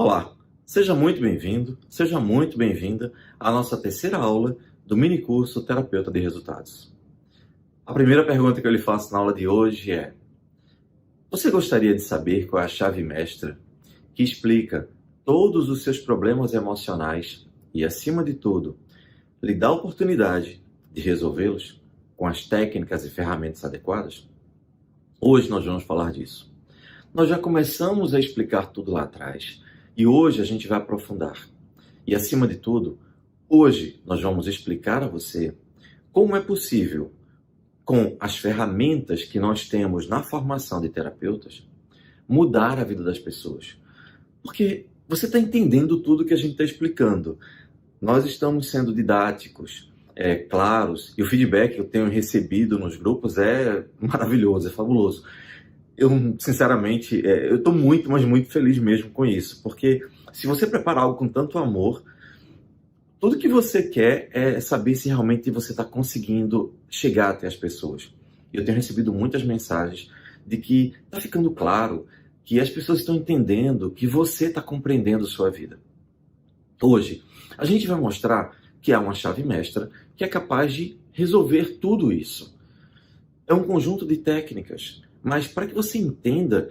Olá, seja muito bem-vindo, seja muito bem-vinda à nossa terceira aula do minicurso Terapeuta de Resultados. A primeira pergunta que eu lhe faço na aula de hoje é: você gostaria de saber qual é a chave mestra que explica todos os seus problemas emocionais e, acima de tudo, lhe dá a oportunidade de resolvê-los com as técnicas e ferramentas adequadas? Hoje nós vamos falar disso. Nós já começamos a explicar tudo lá atrás e hoje a gente vai aprofundar. E, acima de tudo, hoje nós vamos explicar a você como é possível, com as ferramentas que nós temos na formação de terapeutas, mudar a vida das pessoas. Porque você está entendendo tudo que a gente está explicando. Nós estamos sendo didáticos, claros, e o feedback que eu tenho recebido nos grupos é maravilhoso, é fabuloso. Eu, sinceramente, eu estou muito, mas muito feliz mesmo com isso, porque se você prepara algo com tanto amor, tudo que você quer é saber se realmente você está conseguindo chegar até as pessoas. Eu tenho recebido muitas mensagens de que está ficando claro, que as pessoas estão entendendo, que você está compreendendo sua vida. Hoje, a gente vai mostrar que há uma chave mestra que é capaz de resolver tudo isso. É um conjunto de técnicas, mas para que você entenda,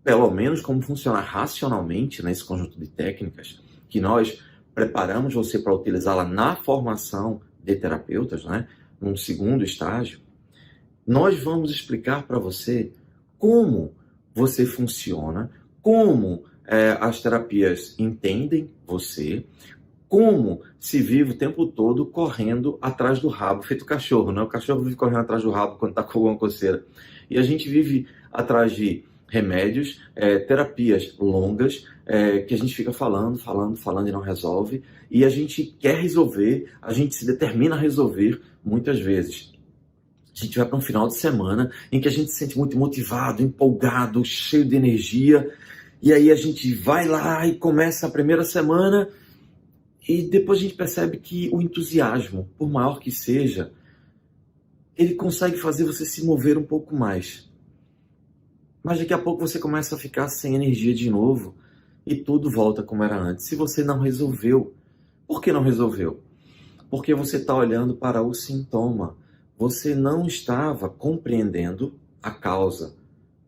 pelo menos, como funciona racionalmente nesse conjunto de técnicas, que nós preparamos você para utilizá-la na formação de terapeutas, né, num segundo estágio, nós vamos explicar para você como você funciona, como as terapias entendem você, como se vive o tempo todo correndo atrás do rabo, feito cachorro, né? O cachorro vive correndo atrás do rabo quando está com alguma coceira. E a gente vive atrás de remédios, terapias longas, que a gente fica falando e não resolve. E a gente quer resolver, a gente se determina a resolver muitas vezes. A gente vai para um final de semana em que a gente se sente muito motivado, empolgado, cheio de energia. E aí a gente vai lá e começa a primeira semana e depois a gente percebe que o entusiasmo, por maior que seja, ele consegue fazer você se mover um pouco mais. Mas daqui a pouco você começa a ficar sem energia de novo e tudo volta como era antes. Se você não resolveu, por que não resolveu? Porque você está olhando para o sintoma. Você não estava compreendendo a causa.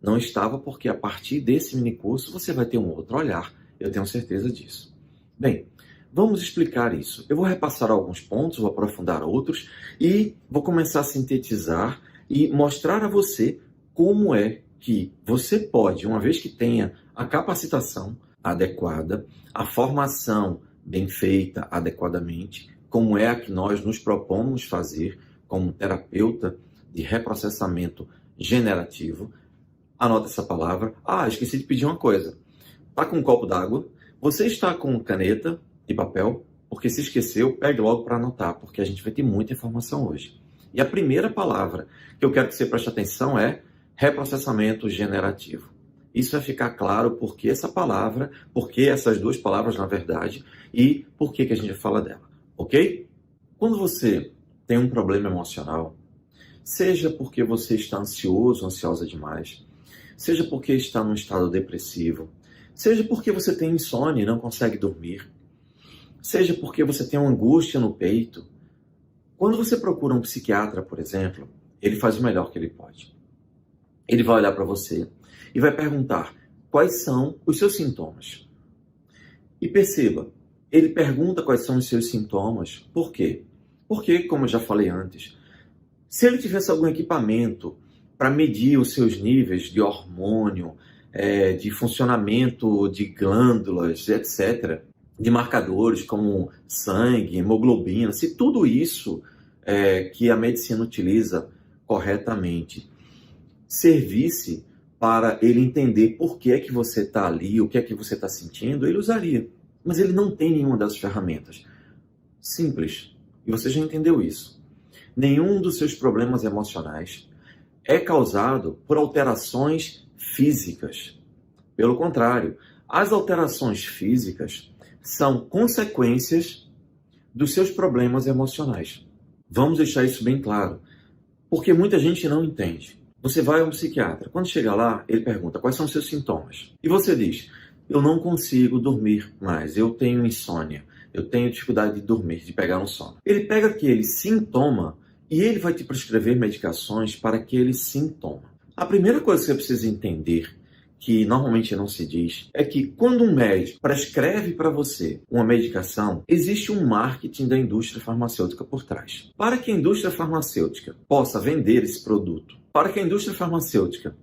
Não estava, porque a partir desse minicurso você vai ter um outro olhar. Eu tenho certeza disso. Bem, vamos explicar isso. Eu vou repassar alguns pontos, vou aprofundar outros e vou começar a sintetizar e mostrar a você como é que você pode, uma vez que tenha a capacitação adequada, a formação bem feita adequadamente, como é a que nós nos propomos fazer como terapeuta de reprocessamento generativo. Anota essa palavra. Esqueci de pedir uma coisa. Está com um copo d'água? Você está com caneta e papel? Porque se esqueceu, pegue logo para anotar, porque a gente vai ter muita informação hoje. E a primeira palavra que eu quero que você preste atenção é reprocessamento generativo. Isso vai ficar claro porque essa palavra, porque essas duas palavras, na verdade, e por que a gente fala dela, ok? Quando você tem um problema emocional, seja porque você está ansioso, ansiosa demais, seja porque está num estado depressivo, seja porque você tem insônia e não consegue dormir, seja porque você tem uma angústia no peito, quando você procura um psiquiatra, por exemplo, ele faz o melhor que ele pode. Ele vai olhar para você e vai perguntar quais são os seus sintomas. E perceba, ele pergunta quais são os seus sintomas. Por quê? Porque, como eu já falei antes, se ele tivesse algum equipamento para medir os seus níveis de hormônio, de funcionamento de glândulas, etc., de marcadores como sangue, hemoglobina, se tudo isso que a medicina utiliza corretamente servisse para ele entender por que é que você está ali, o que é que você está sentindo, ele usaria. Mas ele não tem nenhuma dessas ferramentas. Simples. E você já entendeu isso. Nenhum dos seus problemas emocionais é causado por alterações físicas. Pelo contrário, as alterações físicas são consequências dos seus problemas emocionais. Vamos deixar isso bem claro, porque muita gente não entende. Você vai a um psiquiatra. Quando chega lá, ele pergunta quais são os seus sintomas. E você diz, eu não consigo dormir mais, eu tenho insônia, eu tenho dificuldade de dormir, de pegar no sono. Ele pega aquele sintoma e ele vai te prescrever medicações para aquele sintoma. A primeira coisa que você precisa entender, que normalmente não se diz, é que quando um médico prescreve para você uma medicação, existe um marketing da indústria farmacêutica por trás. Para que a indústria farmacêutica possa vender esse produto, para que a indústria farmacêutica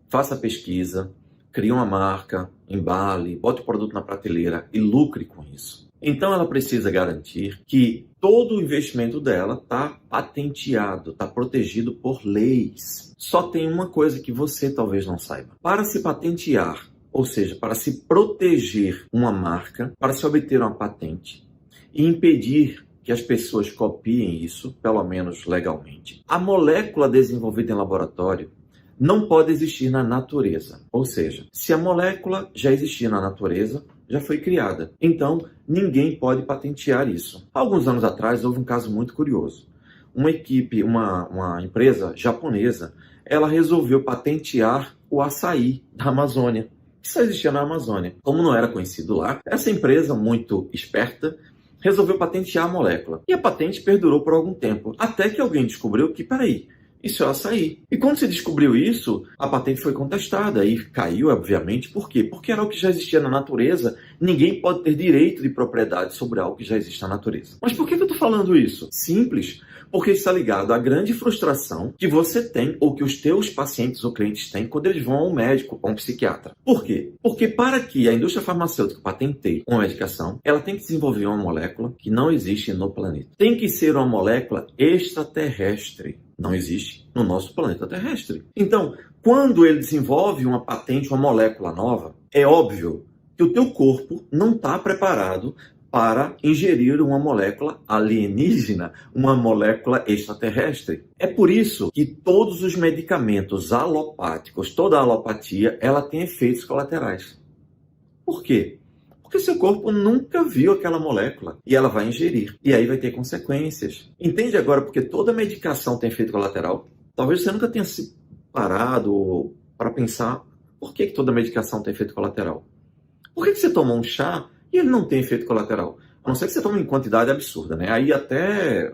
faça pesquisa, crie uma marca, embale, bote o produto na prateleira e lucre com isso. Então ela precisa garantir que todo o investimento dela está patenteado, está protegido por leis. Só tem uma coisa que você talvez não saiba. Para se patentear, ou seja, para se proteger uma marca, para se obter uma patente e impedir que as pessoas copiem isso, pelo menos legalmente, a molécula desenvolvida em laboratório não pode existir na natureza. Ou seja, se a molécula já existia na natureza, já foi criada. Então, ninguém pode patentear isso. Alguns anos atrás, houve um caso muito curioso. Uma equipe, uma empresa japonesa, ela resolveu patentear o açaí da Amazônia, que só existia na Amazônia. Como não era conhecido lá, essa empresa, muito esperta, resolveu patentear a molécula. E a patente perdurou por algum tempo, até que alguém descobriu que, peraí, isso é o açaí. E quando se descobriu isso, a patente foi contestada e caiu, obviamente. Por quê? Porque era o que já existia na natureza. Ninguém pode ter direito de propriedade sobre algo que já existe na natureza. Mas por que eu estou falando isso? Simples. Porque está ligado à grande frustração que você tem ou que os teus pacientes ou clientes têm quando eles vão ao médico ou a um psiquiatra. Por quê? Porque para que a indústria farmacêutica patenteie uma medicação, ela tem que desenvolver uma molécula que não existe no planeta. Tem que ser uma molécula extraterrestre. Não existe no nosso planeta terrestre. Então, quando ele desenvolve uma patente, uma molécula nova, é óbvio que o teu corpo não está preparado para ingerir uma molécula alienígena, uma molécula extraterrestre. É por isso que todos os medicamentos alopáticos, toda a alopatia, ela tem efeitos colaterais. Por quê? Porque seu corpo nunca viu aquela molécula e ela vai ingerir. E aí vai ter consequências. Entende agora porque toda medicação tem efeito colateral? Talvez você nunca tenha se parado para pensar por que toda medicação tem efeito colateral. Por que você toma um chá e ele não tem efeito colateral? A não ser que você tome em quantidade absurda, né? Aí até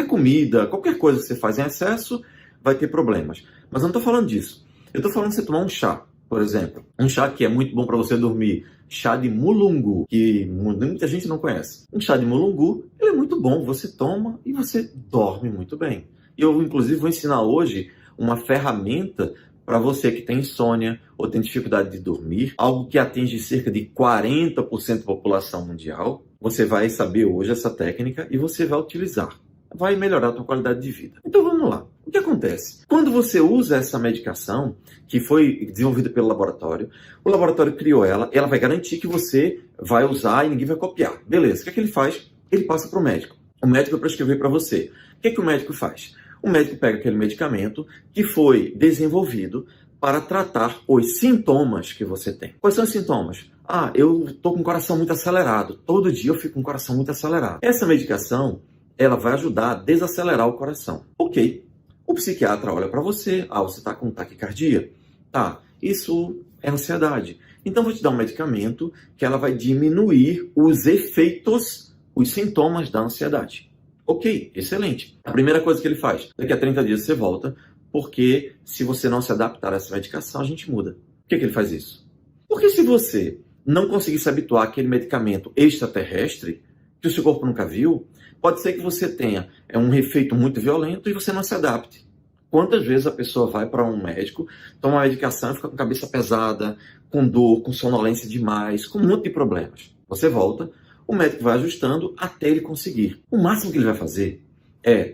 comida, qualquer coisa que você faz em excesso vai ter problemas. Mas eu não estou falando disso. Eu estou falando de você tomar um chá, por exemplo. Um chá que é muito bom para você dormir. Chá de mulungu, que muita gente não conhece. Um chá de mulungu, ele é muito bom. Você toma e você dorme muito bem. E eu, inclusive, vou ensinar hoje uma ferramenta para você que tem insônia ou tem dificuldade de dormir, algo que atinge cerca de 40% da população mundial. Você vai saber hoje essa técnica e você vai utilizar. Vai melhorar a tua qualidade de vida. Então vamos lá. O que acontece? Quando você usa essa medicação, que foi desenvolvida pelo laboratório, o laboratório criou ela vai garantir que você vai usar e ninguém vai copiar. Beleza, o que ele faz? Ele passa para o médico. O médico vai prescrever para você. O que o médico faz? O médico pega aquele medicamento que foi desenvolvido para tratar os sintomas que você tem. Quais são os sintomas? Eu estou com o coração muito acelerado. Todo dia eu fico com o coração muito acelerado. Essa medicação, ela vai ajudar a desacelerar o coração. Ok. O psiquiatra olha para você. Você está com taquicardia? Tá. Isso é ansiedade. Então, vou te dar um medicamento que ela vai diminuir os efeitos, os sintomas da ansiedade. Ok, excelente. A primeira coisa que ele faz, daqui a 30 dias você volta, porque se você não se adaptar a essa medicação, a gente muda. Por que ele faz isso? Porque se você não conseguir se habituar àquele medicamento extraterrestre, que o seu corpo nunca viu, pode ser que você tenha um efeito muito violento e você não se adapte. Quantas vezes a pessoa vai para um médico, toma uma medicação e fica com a cabeça pesada, com dor, com sonolência demais, com um monte de problemas. Você volta, o médico vai ajustando até ele conseguir. O máximo que ele vai fazer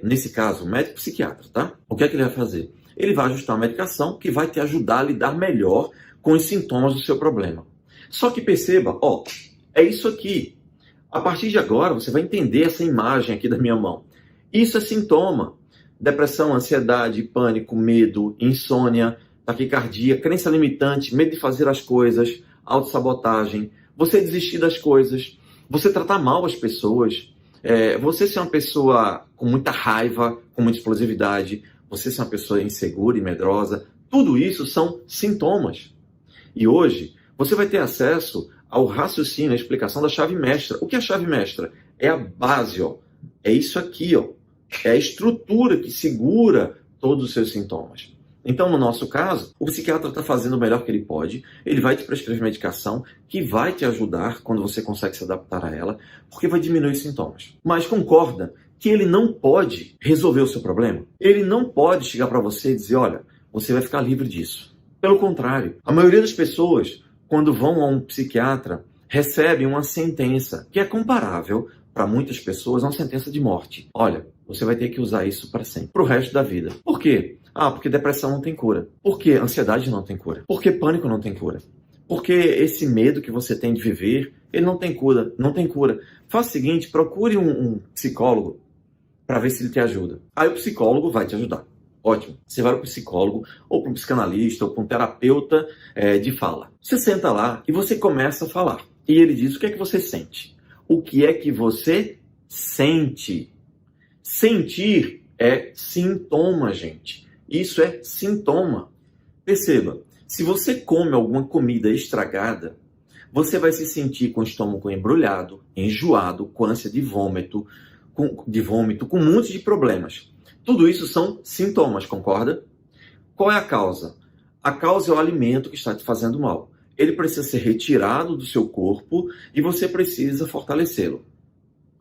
nesse caso, o médico psiquiatra, tá? O que é que ele vai fazer? Ele vai ajustar uma medicação que vai te ajudar a lidar melhor com os sintomas do seu problema. Só que perceba, é isso aqui. A partir de agora, você vai entender essa imagem aqui da minha mão. Isso é sintoma. Depressão, ansiedade, pânico, medo, insônia, taquicardia, crença limitante, medo de fazer as coisas, autossabotagem, você desistir das coisas, você tratar mal as pessoas, você ser uma pessoa com muita raiva, com muita explosividade, você ser uma pessoa insegura e medrosa, tudo isso são sintomas. E hoje, você vai ter acesso ao raciocínio, à explicação da chave mestra. O que é a chave mestra? É a base, ó. É isso aqui, ó. É a estrutura que segura todos os seus sintomas. Então, no nosso caso, o psiquiatra está fazendo o melhor que ele pode, ele vai te prescrever medicação que vai te ajudar quando você consegue se adaptar a ela, porque vai diminuir os sintomas. Mas concorda que ele não pode resolver o seu problema? Ele não pode chegar para você e dizer, olha, você vai ficar livre disso. Pelo contrário, a maioria das pessoas, quando vão a um psiquiatra, recebem uma sentença que é comparável para muitas pessoas a uma sentença de morte. Olha, você vai ter que usar isso para sempre, para o resto da vida. Por quê? Ah, porque depressão não tem cura. Por que ansiedade não tem cura? Por que pânico não tem cura? Porque esse medo que você tem de viver, ele não tem cura. Não tem cura. Faça o seguinte, procure um psicólogo para ver se ele te ajuda. Aí o psicólogo vai te ajudar. Ótimo. Você vai para o psicólogo, ou para um psicanalista, ou para um terapeuta de fala. Você senta lá e você começa a falar. E ele diz o que é que você sente. O que é que você sente? Sentir é sintoma, gente. Isso é sintoma. Perceba, se você come alguma comida estragada, você vai se sentir com o estômago embrulhado, enjoado, com ânsia de vômito, com um monte de problemas. Tudo isso são sintomas, concorda? Qual é a causa? A causa é o alimento que está te fazendo mal. Ele precisa ser retirado do seu corpo e você precisa fortalecê-lo.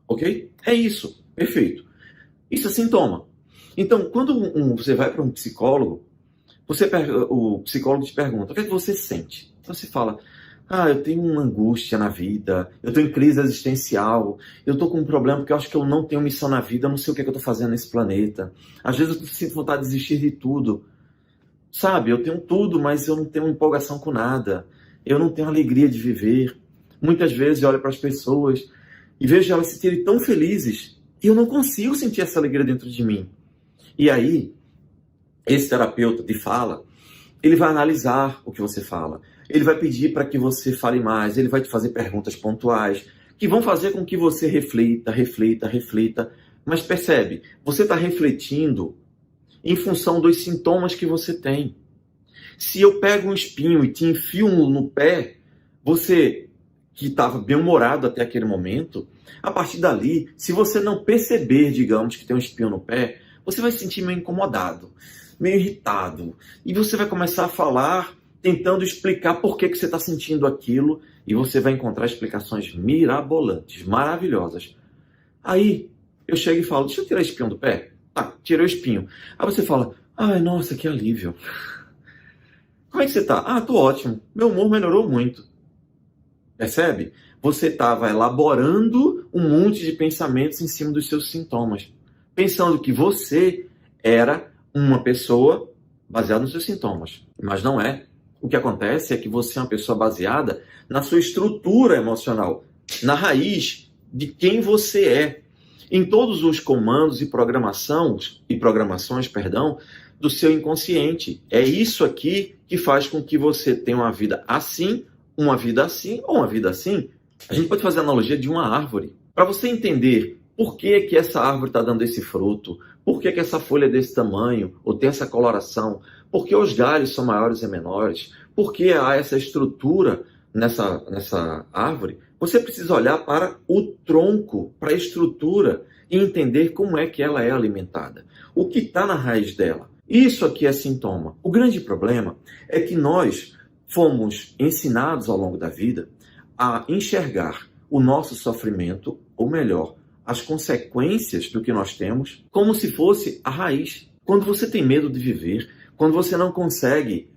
Ok? É isso. Perfeito. Isso é sintoma. Então, quando você vai para um psicólogo, o psicólogo te pergunta, o que é que você sente? Então você fala, eu tenho uma angústia na vida, eu estou em crise existencial, eu estou com um problema porque eu acho que eu não tenho missão na vida, eu não sei o que é que eu estou fazendo nesse planeta. Às vezes eu sinto vontade de desistir de tudo. Sabe, eu tenho tudo, mas eu não tenho empolgação com nada. Eu não tenho alegria de viver. Muitas vezes eu olho para as pessoas e vejo elas se sentirem tão felizes e eu não consigo sentir essa alegria dentro de mim. E aí, esse terapeuta de fala, ele vai analisar o que você fala. Ele vai pedir para que você fale mais, ele vai te fazer perguntas pontuais, que vão fazer com que você reflita. Mas percebe, você está refletindo em função dos sintomas que você tem. Se eu pego um espinho e te enfio no pé, você que estava bem-humorado até aquele momento, a partir dali, se você não perceber, digamos, que tem um espinho no pé, você vai se sentir meio incomodado, meio irritado. E você vai começar a falar, tentando explicar por que você está sentindo aquilo, e você vai encontrar explicações mirabolantes, maravilhosas. Aí, eu chego e falo, deixa eu tirar o espinho do pé. Tá, tirei o espinho. Aí você fala, ai, nossa, que alívio. Como é que você tá? Tô ótimo. Meu humor melhorou muito. Percebe? Você estava elaborando um monte de pensamentos em cima dos seus sintomas, pensando que você era uma pessoa baseada nos seus sintomas. Mas não é. O que acontece é que você é uma pessoa baseada na sua estrutura emocional, na raiz de quem você é, em todos os comandos e programações, do seu inconsciente. É isso aqui que faz com que você tenha uma vida assim ou uma vida assim. A gente pode fazer a analogia de uma árvore. Para você entender por que essa árvore está dando esse fruto, por que essa folha é desse tamanho, ou tem essa coloração, por que os galhos são maiores e menores, por que há essa estrutura nessa árvore, você precisa olhar para o tronco, para a estrutura, e entender como é que ela é alimentada. O que está na raiz dela. Isso aqui é sintoma. O grande problema é que nós fomos ensinados ao longo da vida a enxergar o nosso sofrimento, ou melhor, as consequências do que nós temos, como se fosse a raiz. Quando você tem medo de viver, quando você não consegue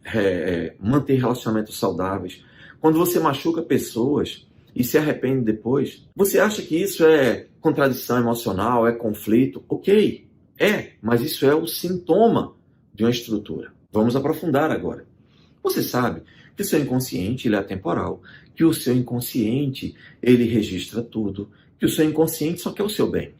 manter relacionamentos saudáveis, quando você machuca pessoas e se arrepende depois, você acha que isso é contradição emocional, é conflito? Ok, mas isso é o sintoma de uma estrutura. Vamos aprofundar agora. Você sabe que o seu inconsciente ele é atemporal, que o seu inconsciente ele registra tudo, que o seu inconsciente só quer o seu bem.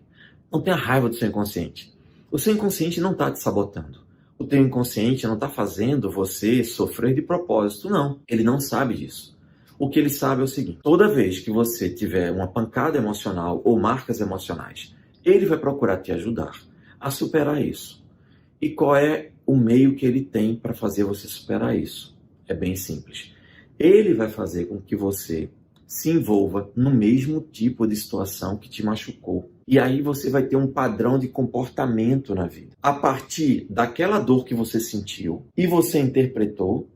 Não tenha raiva do seu inconsciente. O seu inconsciente não está te sabotando. O teu inconsciente não está fazendo você sofrer de propósito, não. Ele não sabe disso. O que ele sabe é o seguinte: toda vez que você tiver uma pancada emocional ou marcas emocionais, ele vai procurar te ajudar a superar isso. E qual é o meio que ele tem para fazer você superar isso? É bem simples. Ele vai fazer com que você se envolva no mesmo tipo de situação que te machucou. E aí você vai ter um padrão de comportamento na vida. A partir daquela dor que você sentiu e você interpretou,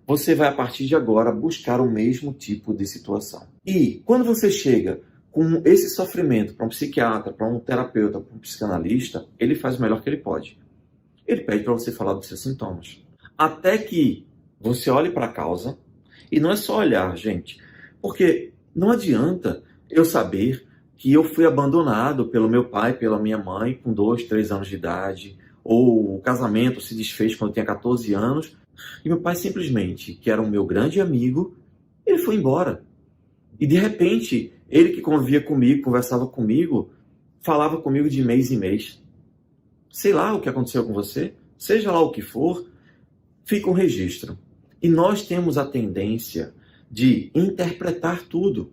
você vai, a partir de agora, buscar o mesmo tipo de situação. E quando você chega com esse sofrimento para um psiquiatra, para um terapeuta, para um psicanalista, ele faz o melhor que ele pode. Ele pede para você falar dos seus sintomas. Até que você olhe para a causa, e não é só olhar, gente, porque não adianta eu saber que eu fui abandonado pelo meu pai, pela minha mãe, com 2, 3 anos de idade, ou o casamento se desfez quando eu tinha 14 anos, e meu pai simplesmente, que era o meu grande amigo, ele foi embora. E de repente, ele que convivia comigo, conversava comigo, falava comigo de mês em mês. Sei lá o que aconteceu com você, seja lá o que for, fica um registro. E nós temos a tendência de interpretar tudo.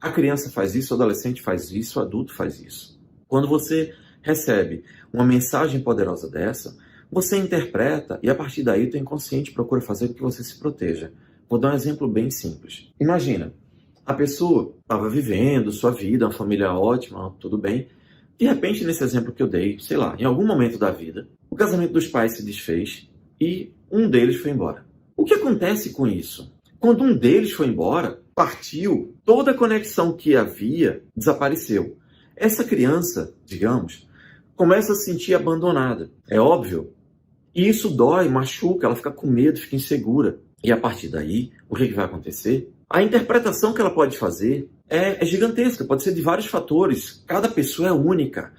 A criança faz isso, o adolescente faz isso, o adulto faz isso. Quando você recebe uma mensagem poderosa dessa, você interpreta e a partir daí o teu inconsciente procura fazer com que você se proteja. Vou dar um exemplo bem simples. Imagina, a pessoa estava vivendo sua vida, uma família ótima, tudo bem. De repente, nesse exemplo que eu dei, sei lá, em algum momento da vida, o casamento dos pais se desfez e um deles foi embora. O que acontece com isso? Quando um deles foi embora, partiu, toda a conexão que havia desapareceu. Essa criança, digamos, começa a se sentir abandonada. É óbvio. E isso dói, machuca, ela fica com medo, fica insegura. E a partir daí, o que vai acontecer? A interpretação que ela pode fazer é gigantesca, pode ser de vários fatores. Cada pessoa é única.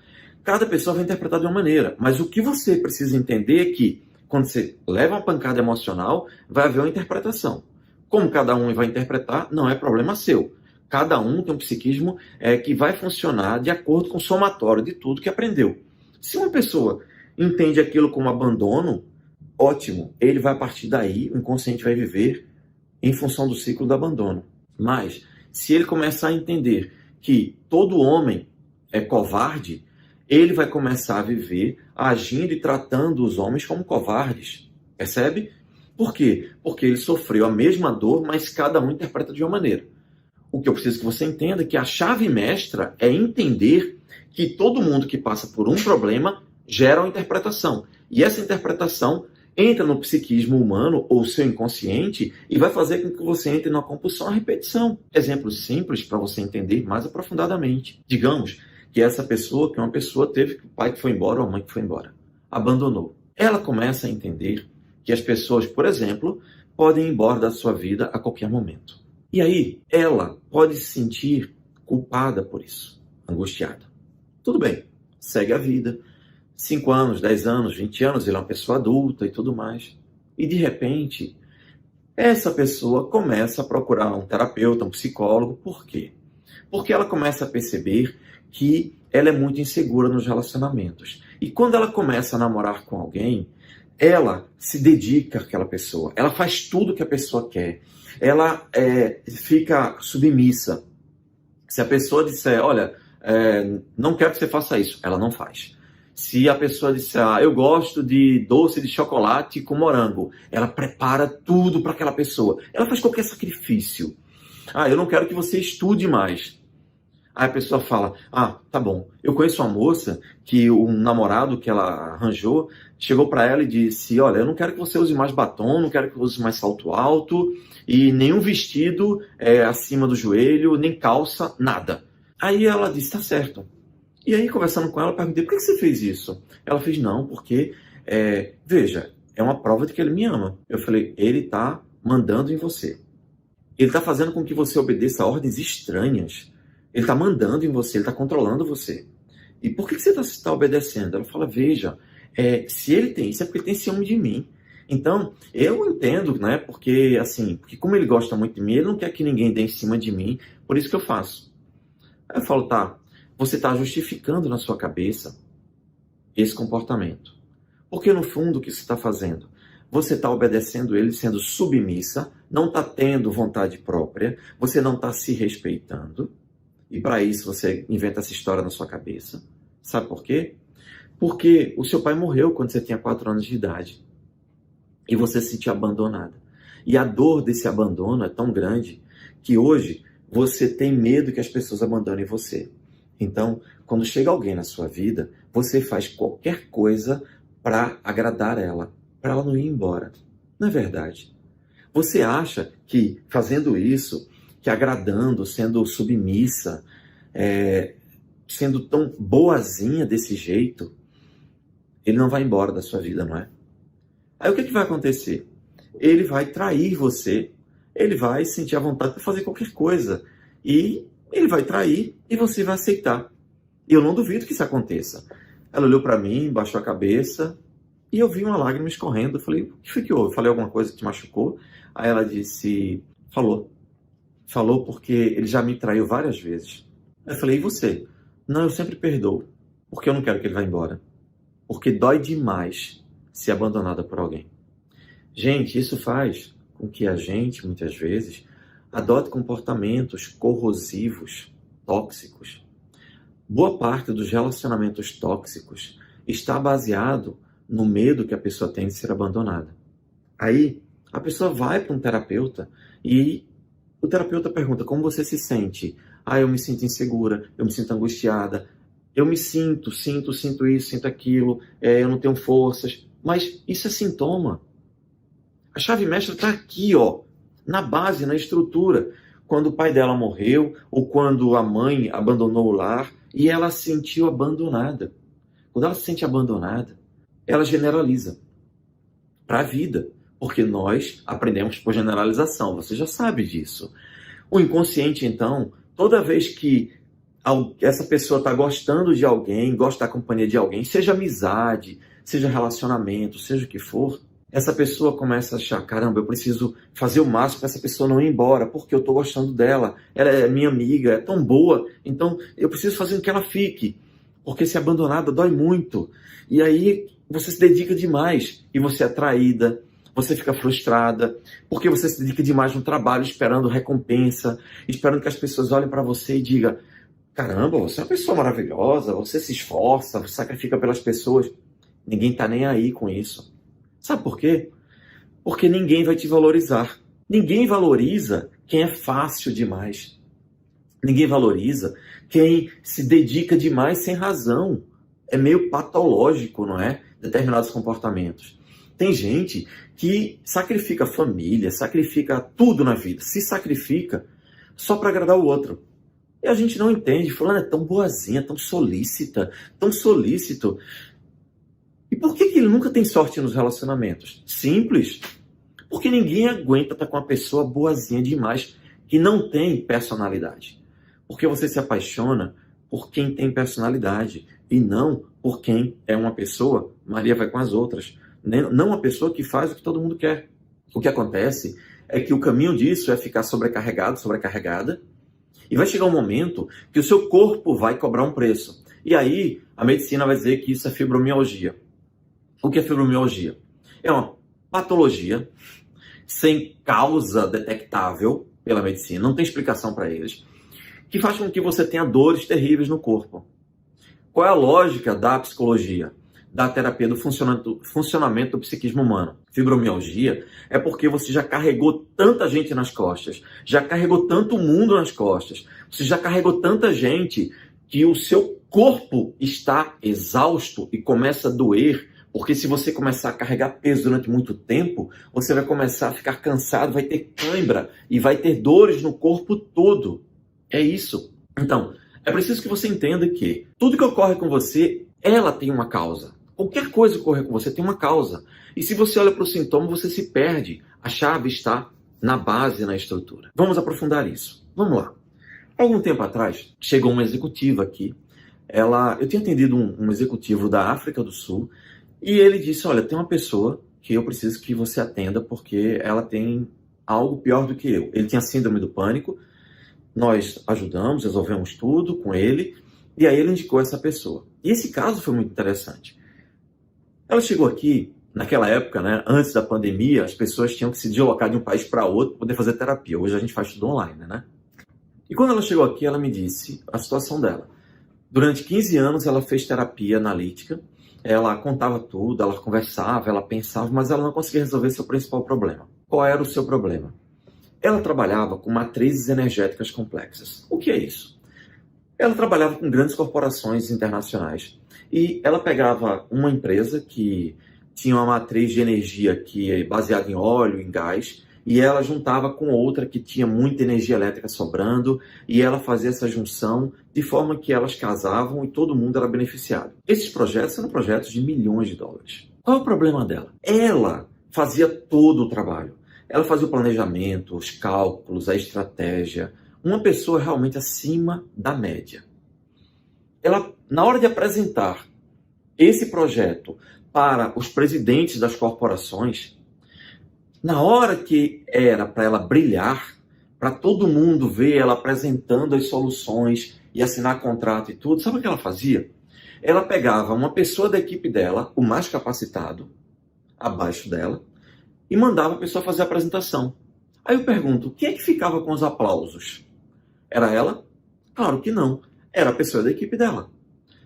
Cada pessoa vai interpretar de uma maneira. Mas o que você precisa entender é que, quando você leva uma pancada emocional, vai haver uma interpretação. Como cada um vai interpretar, não é problema seu. Cada um tem um psiquismo que vai funcionar de acordo com o somatório de tudo que aprendeu. Se uma pessoa entende aquilo como abandono, ótimo. Ele vai, a partir daí, o inconsciente vai viver em função do ciclo do abandono. Mas, se ele começar a entender que todo homem é covarde, ele vai começar a viver agindo e tratando os homens como covardes. Percebe? Por quê? Porque ele sofreu a mesma dor, mas cada um interpreta de uma maneira. O que eu preciso que você entenda é que a chave mestra é entender que todo mundo que passa por um problema gera uma interpretação. E essa interpretação entra no psiquismo humano ou seu inconsciente e vai fazer com que você entre na compulsão à repetição. Exemplos simples para você entender mais aprofundadamente. Digamos que essa pessoa, que uma pessoa teve o pai que foi embora ou a mãe que foi embora, abandonou. Ela começa a entender que as pessoas, por exemplo, podem ir embora da sua vida a qualquer momento. E aí, ela pode se sentir culpada por isso, angustiada. Tudo bem, segue a vida. 5 anos, 10 anos, 20 anos, ele é uma pessoa adulta e tudo mais. E de repente, essa pessoa começa a procurar um terapeuta, um psicólogo. Por quê? Porque ela começa a perceber que ela é muito insegura nos relacionamentos. E quando ela começa a namorar com alguém, ela se dedica àquela pessoa. Ela faz tudo que a pessoa quer. Ela fica submissa. Se a pessoa disser, olha, não quero que você faça isso, ela não faz. Se a pessoa disser, eu gosto de doce de chocolate com morango, ela prepara tudo para aquela pessoa. Ela faz qualquer sacrifício. Eu não quero que você estude mais. Aí a pessoa fala, tá bom. Eu conheço uma moça que um namorado que ela arranjou chegou para ela e disse, olha, eu não quero que você use mais batom, não quero que você use mais salto alto e nenhum vestido acima do joelho, nem calça, nada. Aí ela disse, tá certo. E aí, conversando com ela, eu perguntei, por que você fez isso? Ela fez, não, porque, veja, é uma prova de que ele me ama. Eu falei, ele está mandando em você. Ele está fazendo com que você obedeça a ordens estranhas. Ele está mandando em você, ele está controlando você. E por que você está obedecendo? Ela fala, veja, se ele tem isso, é porque ele tem ciúme de mim. Então, eu entendo, né? Porque como ele gosta muito de mim, ele não quer que ninguém dê em cima de mim, por isso que eu faço. Aí eu falo, tá, você está justificando na sua cabeça esse comportamento. Porque no fundo o que você está fazendo? Você está obedecendo ele, sendo submissa, não está tendo vontade própria, você não está se respeitando. E para isso você inventa essa história na sua cabeça. Sabe por quê? Porque o seu pai morreu quando você tinha 4 anos de idade. E você se sentiu abandonada. E a dor desse abandono é tão grande que hoje você tem medo que as pessoas abandonem você. Então, quando chega alguém na sua vida, você faz qualquer coisa para agradar ela, para ela não ir embora. Não é verdade? Você acha que fazendo isso, que agradando, sendo submissa, sendo tão boazinha desse jeito, ele não vai embora da sua vida, não é? Aí o que vai acontecer? Ele vai trair você, ele vai sentir a vontade de fazer qualquer coisa. E ele vai trair e você vai aceitar. E eu não duvido que isso aconteça. Ela olhou para mim, baixou a cabeça e eu vi uma lágrima escorrendo. Eu falei, o que foi que houve? Eu falei alguma coisa que te machucou? Aí ela disse, falou. Falou porque ele já me traiu várias vezes. Aí eu falei, e você? Não, eu sempre perdoo, porque eu não quero que ele vá embora. Porque dói demais ser abandonada por alguém. Gente, isso faz com que a gente, muitas vezes, adote comportamentos corrosivos, tóxicos. Boa parte dos relacionamentos tóxicos está baseado no medo que a pessoa tem de ser abandonada. Aí, a pessoa vai para um terapeuta e o terapeuta pergunta como você se sente. Ah, eu me sinto insegura, eu me sinto angustiada, eu me sinto isso, sinto aquilo, eu não tenho forças. Mas isso é sintoma. A chave mestra está aqui, ó, na base, na estrutura. Quando o pai dela morreu, ou quando a mãe abandonou o lar, e ela se sentiu abandonada. Quando ela se sente abandonada, ela generaliza para a vida. Porque nós aprendemos por generalização, você já sabe disso. O inconsciente, então, toda vez que essa pessoa está gostando de alguém, gosta da companhia de alguém, seja amizade, seja relacionamento, seja o que for, essa pessoa começa a achar, caramba, eu preciso fazer o máximo para essa pessoa não ir embora, porque eu estou gostando dela, ela é minha amiga, é tão boa, então eu preciso fazer com que ela fique, porque ser abandonada dói muito. E aí você se dedica demais e você é traída, você fica frustrada, porque você se dedica demais no trabalho, esperando recompensa, esperando que as pessoas olhem para você e digam, caramba, você é uma pessoa maravilhosa, você se esforça, você sacrifica pelas pessoas. Ninguém está nem aí com isso. Sabe por quê? Porque ninguém vai te valorizar. Ninguém valoriza quem é fácil demais. Ninguém valoriza quem se dedica demais sem razão. É meio patológico, não é? Determinados comportamentos. Tem gente que sacrifica a família, sacrifica tudo na vida, se sacrifica só para agradar o outro. E a gente não entende, fulano é tão boazinha, tão solícita, tão solícito. E por que ele nunca tem sorte nos relacionamentos? Simples. Porque ninguém aguenta estar com uma pessoa boazinha demais, que não tem personalidade. Porque você se apaixona por quem tem personalidade e não por quem é uma pessoa, Maria vai com as outras. Não uma pessoa que faz o que todo mundo quer. O que acontece é que o caminho disso é ficar sobrecarregado, sobrecarregada, e vai chegar um momento que o seu corpo vai cobrar um preço. E aí a medicina vai dizer que isso é fibromialgia. O que é fibromialgia? É uma patologia sem causa detectável pela medicina, não tem explicação para eles, que faz com que você tenha dores terríveis no corpo. Qual é a lógica da psicologia, da terapia, do funcionamento do psiquismo humano? Fibromialgia é porque você já carregou tanta gente nas costas, já carregou tanto mundo nas costas, você já carregou tanta gente que o seu corpo está exausto e começa a doer. Porque se você começar a carregar peso durante muito tempo, você vai começar a ficar cansado, vai ter cãibra e vai ter dores no corpo todo. É isso. Então, é preciso que você entenda que tudo que ocorre com você, ela tem uma causa. Qualquer coisa que ocorre com você tem uma causa. E se você olha para o sintoma, você se perde. A chave está na base, na estrutura. Vamos aprofundar isso. Vamos lá. Algum tempo atrás, chegou uma executiva aqui. Eu tinha atendido um executivo da África do Sul. E ele disse, olha, tem uma pessoa que eu preciso que você atenda porque ela tem algo pior do que eu. Ele tinha síndrome do pânico, nós ajudamos, resolvemos tudo com ele, e aí ele indicou essa pessoa. E esse caso foi muito interessante. Ela chegou aqui, naquela época, né, antes da pandemia, as pessoas tinham que se deslocar de um país para outro para poder fazer terapia. Hoje a gente faz tudo online, né? E quando ela chegou aqui, ela me disse a situação dela. Durante 15 anos ela fez terapia analítica, ela contava tudo, ela conversava, ela pensava, mas ela não conseguia resolver seu principal problema. Qual era o seu problema? Ela trabalhava com matrizes energéticas complexas. O que é isso? Ela trabalhava com grandes corporações internacionais e ela pegava uma empresa que tinha uma matriz de energia que é baseada em óleo, em gás, e ela juntava com outra que tinha muita energia elétrica sobrando, e ela fazia essa junção de forma que elas casavam e todo mundo era beneficiado. Esses projetos eram projetos de milhões de dólares. Qual é o problema dela? Ela fazia todo o trabalho. Ela fazia o planejamento, os cálculos, a estratégia. Uma pessoa realmente acima da média. Ela, na hora de apresentar esse projeto para os presidentes das corporações, na hora que era para ela brilhar, para todo mundo ver ela apresentando as soluções e assinar contrato e tudo, sabe o que ela fazia? Ela pegava uma pessoa da equipe dela, o mais capacitado, abaixo dela, e mandava a pessoa fazer a apresentação. Aí eu pergunto, quem é que ficava com os aplausos? Era ela? Claro que não. Era a pessoa da equipe dela.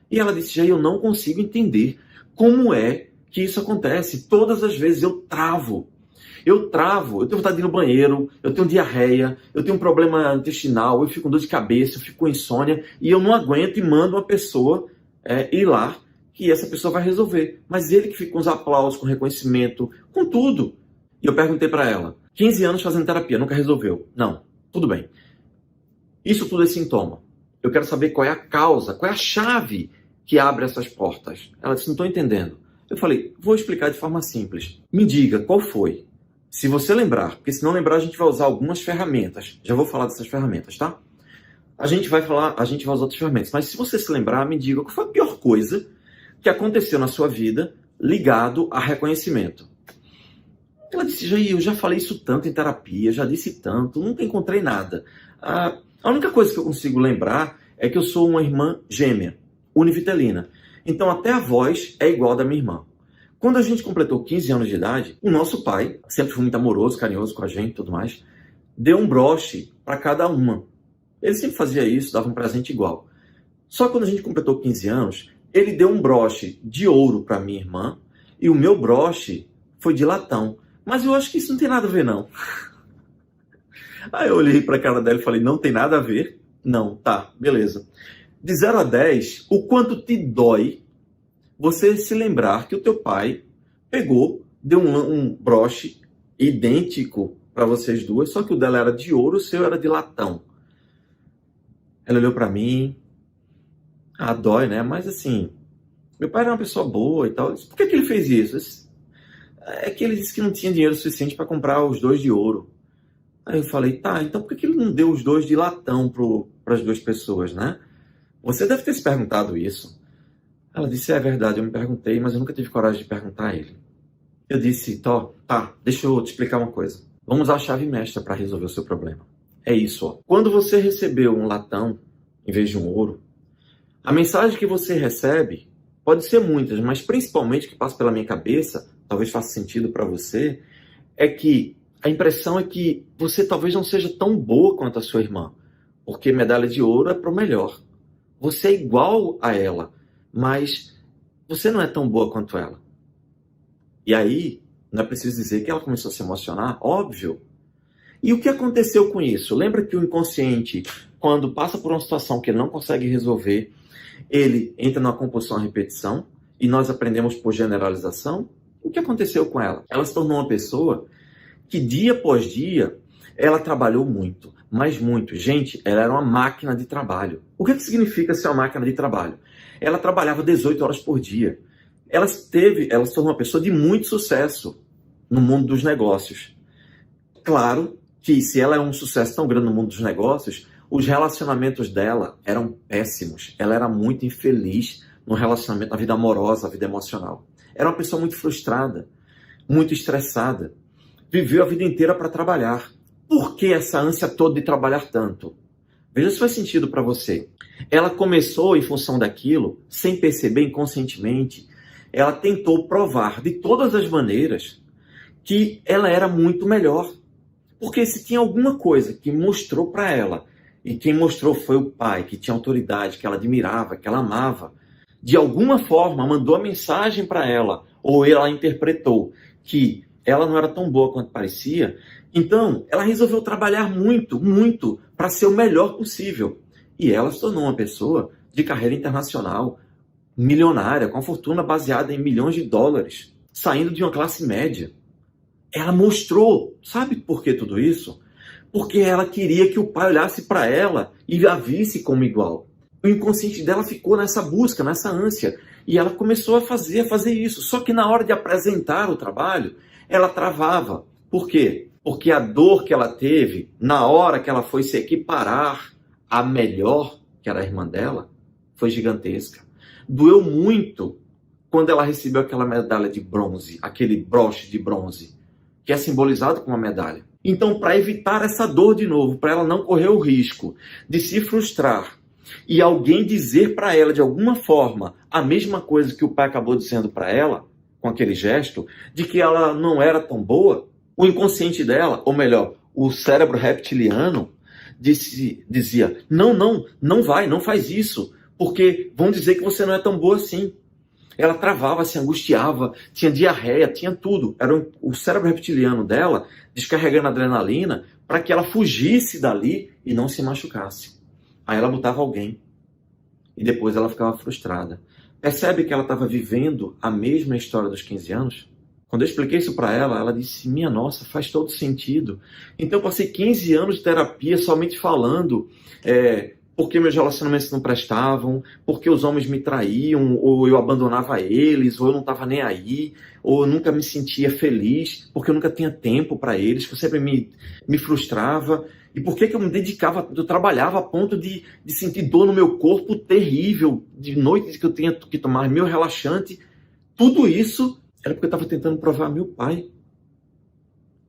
E ela disse, já eu não consigo entender como é que isso acontece. Todas as vezes eu travo. Eu tenho vontade de ir no banheiro, eu tenho diarreia, eu tenho um problema intestinal, eu fico com dor de cabeça, eu fico com insônia, e eu não aguento e mando uma pessoa ir lá, que essa pessoa vai resolver. Mas ele que fica com os aplausos, com reconhecimento, com tudo. E eu perguntei para ela, 15 anos fazendo terapia, nunca resolveu. Não, tudo bem. Isso tudo é sintoma. Eu quero saber qual é a causa, qual é a chave que abre essas portas. Ela disse, não estou entendendo. Eu falei, vou explicar de forma simples. Me diga, qual foi? Se você lembrar, porque se não lembrar a gente vai usar algumas ferramentas. Já vou falar dessas ferramentas, tá? A gente vai usar outras ferramentas. Mas se você se lembrar, me diga qual foi a pior coisa que aconteceu na sua vida ligado a reconhecimento. Ela disse, Jair, eu já falei isso tanto em terapia, já disse tanto, nunca encontrei nada. A única coisa que eu consigo lembrar é que eu sou uma irmã gêmea, univitelina. Então até a voz é igual da minha irmã. Quando a gente completou 15 anos de idade, o nosso pai, sempre foi muito amoroso, carinhoso com a gente e tudo mais, deu um broche para cada uma. Ele sempre fazia isso, dava um presente igual. Só que quando a gente completou 15 anos, ele deu um broche de ouro para minha irmã e o meu broche foi de latão. Mas eu acho que isso não tem nada a ver, não. Aí eu olhei para a cara dela e falei, não tem nada a ver? Não, tá, beleza. De 0 a 10, o quanto te dói você se lembrar que o teu pai pegou, deu um broche idêntico para vocês duas, só que o dela era de ouro, o seu era de latão. Ela olhou para mim, dói, né? Mas assim, meu pai era uma pessoa boa e tal. Eu disse, por que ele fez isso? É que ele disse que não tinha dinheiro suficiente para comprar os 2 de ouro. Aí eu falei, tá, então por que ele não deu os 2 de latão para as 2 pessoas, né? Você deve ter se perguntado isso. Ela disse, é verdade, eu me perguntei, mas eu nunca tive coragem de perguntar a ele. Eu disse, tá, deixa eu te explicar uma coisa. Vamos usar a chave mestra para resolver o seu problema. É isso, ó. Quando você recebeu um latão em vez de um ouro, a mensagem que você recebe pode ser muitas, mas principalmente que passa pela minha cabeça, talvez faça sentido para você, é que a impressão é que você talvez não seja tão boa quanto a sua irmã, porque medalha de ouro é pro melhor. Você é igual a ela, mas você não é tão boa quanto ela. E aí, não é preciso dizer que ela começou a se emocionar, óbvio. E o que aconteceu com isso? Lembra que o inconsciente, quando passa por uma situação que ele não consegue resolver, ele entra numa compulsão à repetição, e nós aprendemos por generalização? O que aconteceu com ela? Ela se tornou uma pessoa que dia após dia, ela trabalhou muito, mas muito. Gente, ela era uma máquina de trabalho. O que significa ser uma máquina de trabalho? Ela trabalhava 18 horas por dia. Ela se tornou uma pessoa de muito sucesso no mundo dos negócios. Claro que se ela é um sucesso tão grande no mundo dos negócios, os relacionamentos dela eram péssimos. Ela era muito infeliz no relacionamento, na vida amorosa, na vida emocional. Era uma pessoa muito frustrada, muito estressada. Viveu a vida inteira para trabalhar. Por que essa ânsia toda de trabalhar tanto? Veja se faz sentido para você. Ela começou, em função daquilo, sem perceber inconscientemente, ela tentou provar de todas as maneiras que ela era muito melhor. Porque se tinha alguma coisa que mostrou para ela, e quem mostrou foi o pai, que tinha autoridade, que ela admirava, que ela amava, de alguma forma mandou a mensagem para ela, ou ela interpretou que ela não era tão boa quanto parecia, Então, ela resolveu trabalhar muito, muito para ser o melhor possível. E ela se tornou uma pessoa de carreira internacional, milionária, com a fortuna baseada em milhões de dólares, saindo de uma classe média. Ela mostrou, sabe por que tudo isso? Porque ela queria que o pai olhasse para ela e a visse como igual. O inconsciente dela ficou nessa busca, nessa ânsia. E ela começou a fazer isso. Só que na hora de apresentar o trabalho, ela travava. Por quê? Porque a dor que ela teve na hora que ela foi se equiparar à melhor, que era a irmã dela, foi gigantesca. Doeu muito quando ela recebeu aquela medalha de bronze, aquele broche de bronze, que é simbolizado com uma medalha. Então, para evitar essa dor de novo, para ela não correr o risco de se frustrar e alguém dizer para ela de alguma forma a mesma coisa que o pai acabou dizendo para ela, com aquele gesto, de que ela não era tão boa, o inconsciente dela, ou melhor, o cérebro reptiliano, dizia, não vai, não faz isso, porque vão dizer que você não é tão boa assim. Ela travava, se angustiava, tinha diarreia, tinha tudo. Era o cérebro reptiliano dela descarregando adrenalina para que ela fugisse dali e não se machucasse. Aí ela botava alguém e depois ela ficava frustrada. Percebe que ela estava vivendo a mesma história dos 15 anos? Quando eu expliquei isso para ela, ela disse, minha nossa, faz todo sentido. Então eu passei 15 anos de terapia somente falando porque meus relacionamentos não prestavam, porque os homens me traíam, ou eu abandonava eles, ou eu não estava nem aí, ou eu nunca me sentia feliz, porque eu nunca tinha tempo para eles, que eu sempre me frustrava. E por que eu me dedicava, eu trabalhava a ponto de sentir dor no meu corpo terrível, de noites que eu tinha que tomar meu relaxante. Tudo isso era porque eu estava tentando provar a meu pai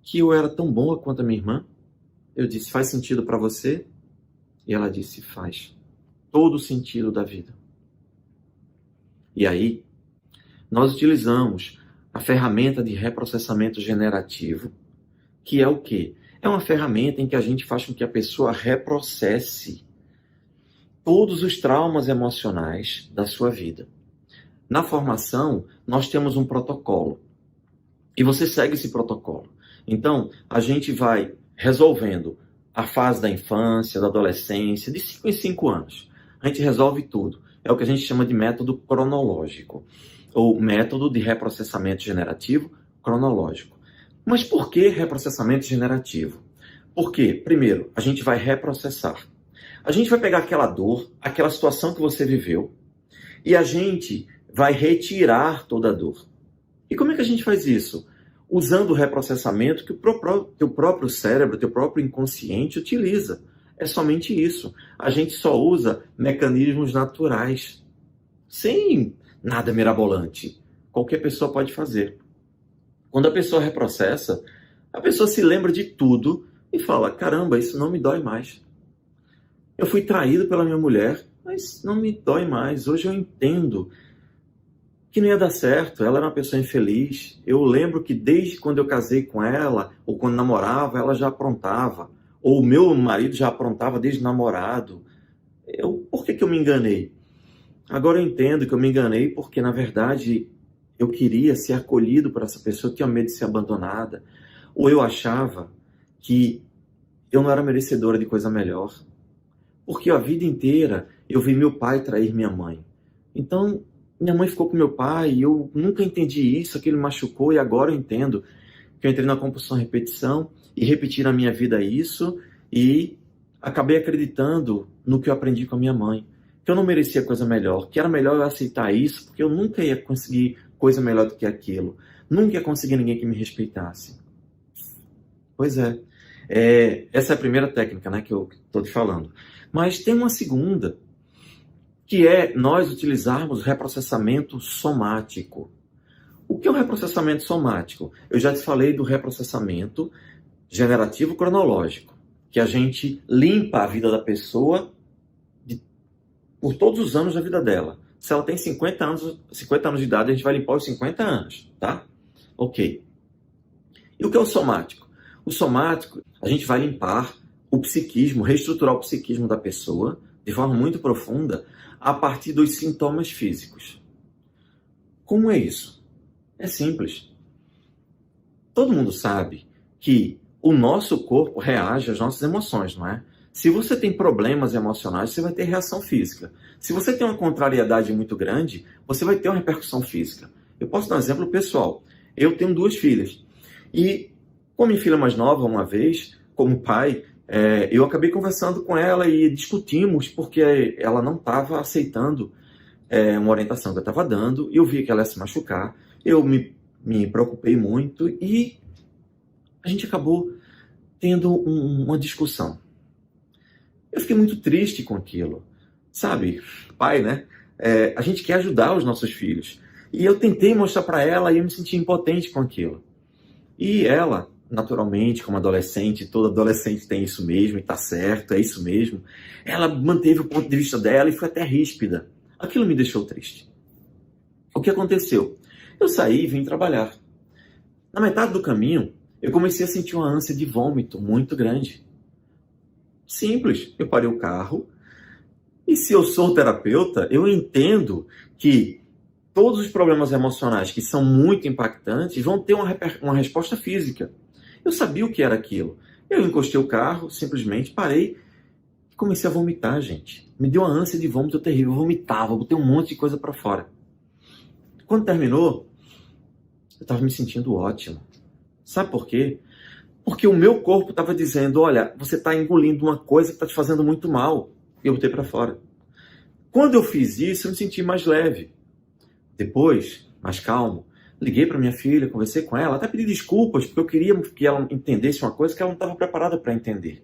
que eu era tão boa quanto a minha irmã. Eu disse, faz sentido para você? E ela disse, faz. Todo o sentido da vida. E aí, nós utilizamos a ferramenta de reprocessamento generativo, que é o quê? É uma ferramenta em que a gente faz com que a pessoa reprocesse todos os traumas emocionais da sua vida. Na formação, nós temos um protocolo. E você segue esse protocolo. Então, a gente vai resolvendo a fase da infância, da adolescência, de 5 em 5 anos. A gente resolve tudo. É o que a gente chama de método cronológico, ou método de reprocessamento generativo cronológico. Mas por que reprocessamento generativo? Porque, primeiro, a gente vai reprocessar. A gente vai pegar aquela dor, aquela situação que você viveu, e a gente vai retirar toda a dor. E como é que a gente faz isso? Usando o reprocessamento que o teu próprio cérebro, teu próprio inconsciente utiliza. É somente isso. A gente só usa mecanismos naturais, sem nada mirabolante. Qualquer pessoa pode fazer. Quando a pessoa reprocessa, a pessoa se lembra de tudo e fala, caramba, isso não me dói mais. Eu fui traído pela minha mulher, mas não me dói mais. Hoje eu entendo que não ia dar certo, ela era uma pessoa infeliz. Eu lembro que desde quando eu casei com ela, ou quando namorava, ela já aprontava. Ou o meu marido já aprontava desde namorado. Por que eu me enganei? Agora eu entendo que eu me enganei porque, na verdade, eu queria ser acolhido por essa pessoa, eu tinha medo de ser abandonada. Ou eu achava que eu não era merecedora de coisa melhor. Porque a vida inteira eu vi meu pai trair minha mãe. Então, minha mãe ficou com meu pai e eu nunca entendi isso, aquilo me machucou e agora eu entendo que eu entrei na compulsão repetição e repeti na minha vida isso e acabei acreditando no que eu aprendi com a minha mãe, que eu não merecia coisa melhor, que era melhor eu aceitar isso porque eu nunca ia conseguir coisa melhor do que aquilo, nunca ia conseguir ninguém que me respeitasse. Pois é, essa é a primeira técnica, né, que eu estou te falando. Mas tem uma segunda, que é nós utilizarmos reprocessamento somático. O que é o reprocessamento somático? Eu já te falei do reprocessamento generativo cronológico, que a gente limpa a vida da pessoa por todos os anos da vida dela. Se ela tem 50 anos de idade, a gente vai limpar os 50 anos, tá? Ok. E o que é o somático? O somático, a gente vai limpar o psiquismo, reestruturar o psiquismo da pessoa de forma muito profunda a partir dos sintomas físicos. Como é isso? É simples. Todo mundo sabe que o nosso corpo reage às nossas emoções, não é? Se você tem problemas emocionais, você vai ter reação física. Se você tem uma contrariedade muito grande, você vai ter uma repercussão física. Eu posso dar um exemplo pessoal. Eu tenho 2 filhas. E com minha filha mais nova, uma vez, como pai, eu acabei conversando com ela e discutimos porque ela não estava aceitando uma orientação que eu estava dando. Eu vi que ela ia se machucar. Eu me preocupei muito e a gente acabou tendo uma discussão. Eu fiquei muito triste com aquilo. Sabe, pai, né? A gente quer ajudar os nossos filhos. E eu tentei mostrar para ela e eu me senti impotente com aquilo. E ela, naturalmente, como adolescente, todo adolescente tem isso mesmo, e tá certo, é isso mesmo. Ela manteve o ponto de vista dela e foi até ríspida. Aquilo me deixou triste. O que aconteceu? Eu saí e vim trabalhar. Na metade do caminho, eu comecei a sentir uma ânsia de vômito muito grande. Simples, eu parei o carro. E se eu sou terapeuta, eu entendo que todos os problemas emocionais que são muito impactantes vão ter uma resposta física. Eu sabia o que era aquilo. Eu encostei o carro, simplesmente parei e comecei a vomitar, gente. Me deu uma ânsia de vômito terrível. Eu vomitava, botei um monte de coisa para fora. Quando terminou, eu estava me sentindo ótimo. Sabe por quê? Porque o meu corpo estava dizendo, olha, você está engolindo uma coisa que está te fazendo muito mal. E eu botei para fora. Quando eu fiz isso, eu me senti mais leve. Depois, mais calmo, liguei para minha filha, conversei com ela, até pedi desculpas, porque eu queria que ela entendesse uma coisa que ela não estava preparada para entender.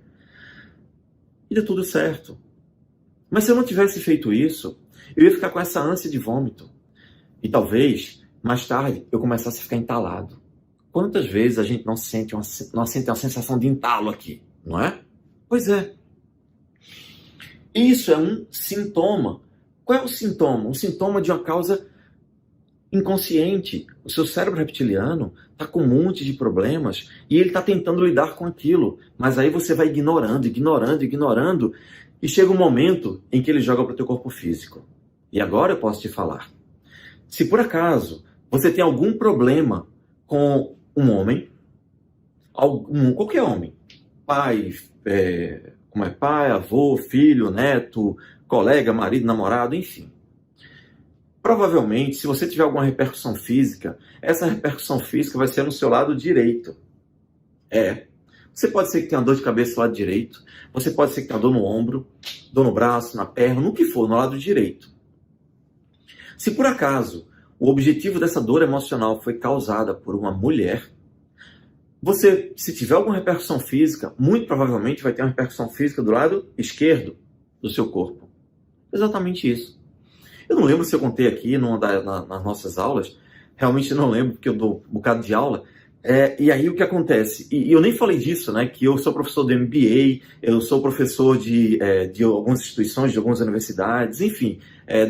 E deu tudo certo. Mas se eu não tivesse feito isso, eu ia ficar com essa ânsia de vômito. E talvez, mais tarde, eu começasse a ficar entalado. Quantas vezes a gente não sente uma sensação de entalo aqui, não é? Pois é. Isso é um sintoma. Qual é o sintoma? Um sintoma de uma causa inconsciente. O seu cérebro reptiliano está com um monte de problemas e ele está tentando lidar com aquilo. Mas aí você vai ignorando e chega um momento em que ele joga para o teu corpo físico. E agora eu posso te falar. Se por acaso você tem algum problema com um homem, qualquer homem, pai, pai, avô, filho, neto, colega, marido, namorado, enfim. Provavelmente, se você tiver alguma repercussão física, essa repercussão física vai ser no seu lado direito. Você pode ser que tenha dor de cabeça no lado direito, você pode ser que tenha dor no ombro, dor no braço, na perna, no que for, no lado direito. Se por acaso o objetivo dessa dor emocional foi causada por uma mulher, você, se tiver alguma repercussão física, muito provavelmente vai ter uma repercussão física do lado esquerdo do seu corpo. Exatamente isso. Eu não lembro se eu contei aqui nas nossas aulas, realmente não lembro, porque eu dou um bocado de aula. E aí o que acontece? E eu nem falei disso, né? Que eu sou professor do MBA, eu sou professor de algumas instituições, de algumas universidades, enfim,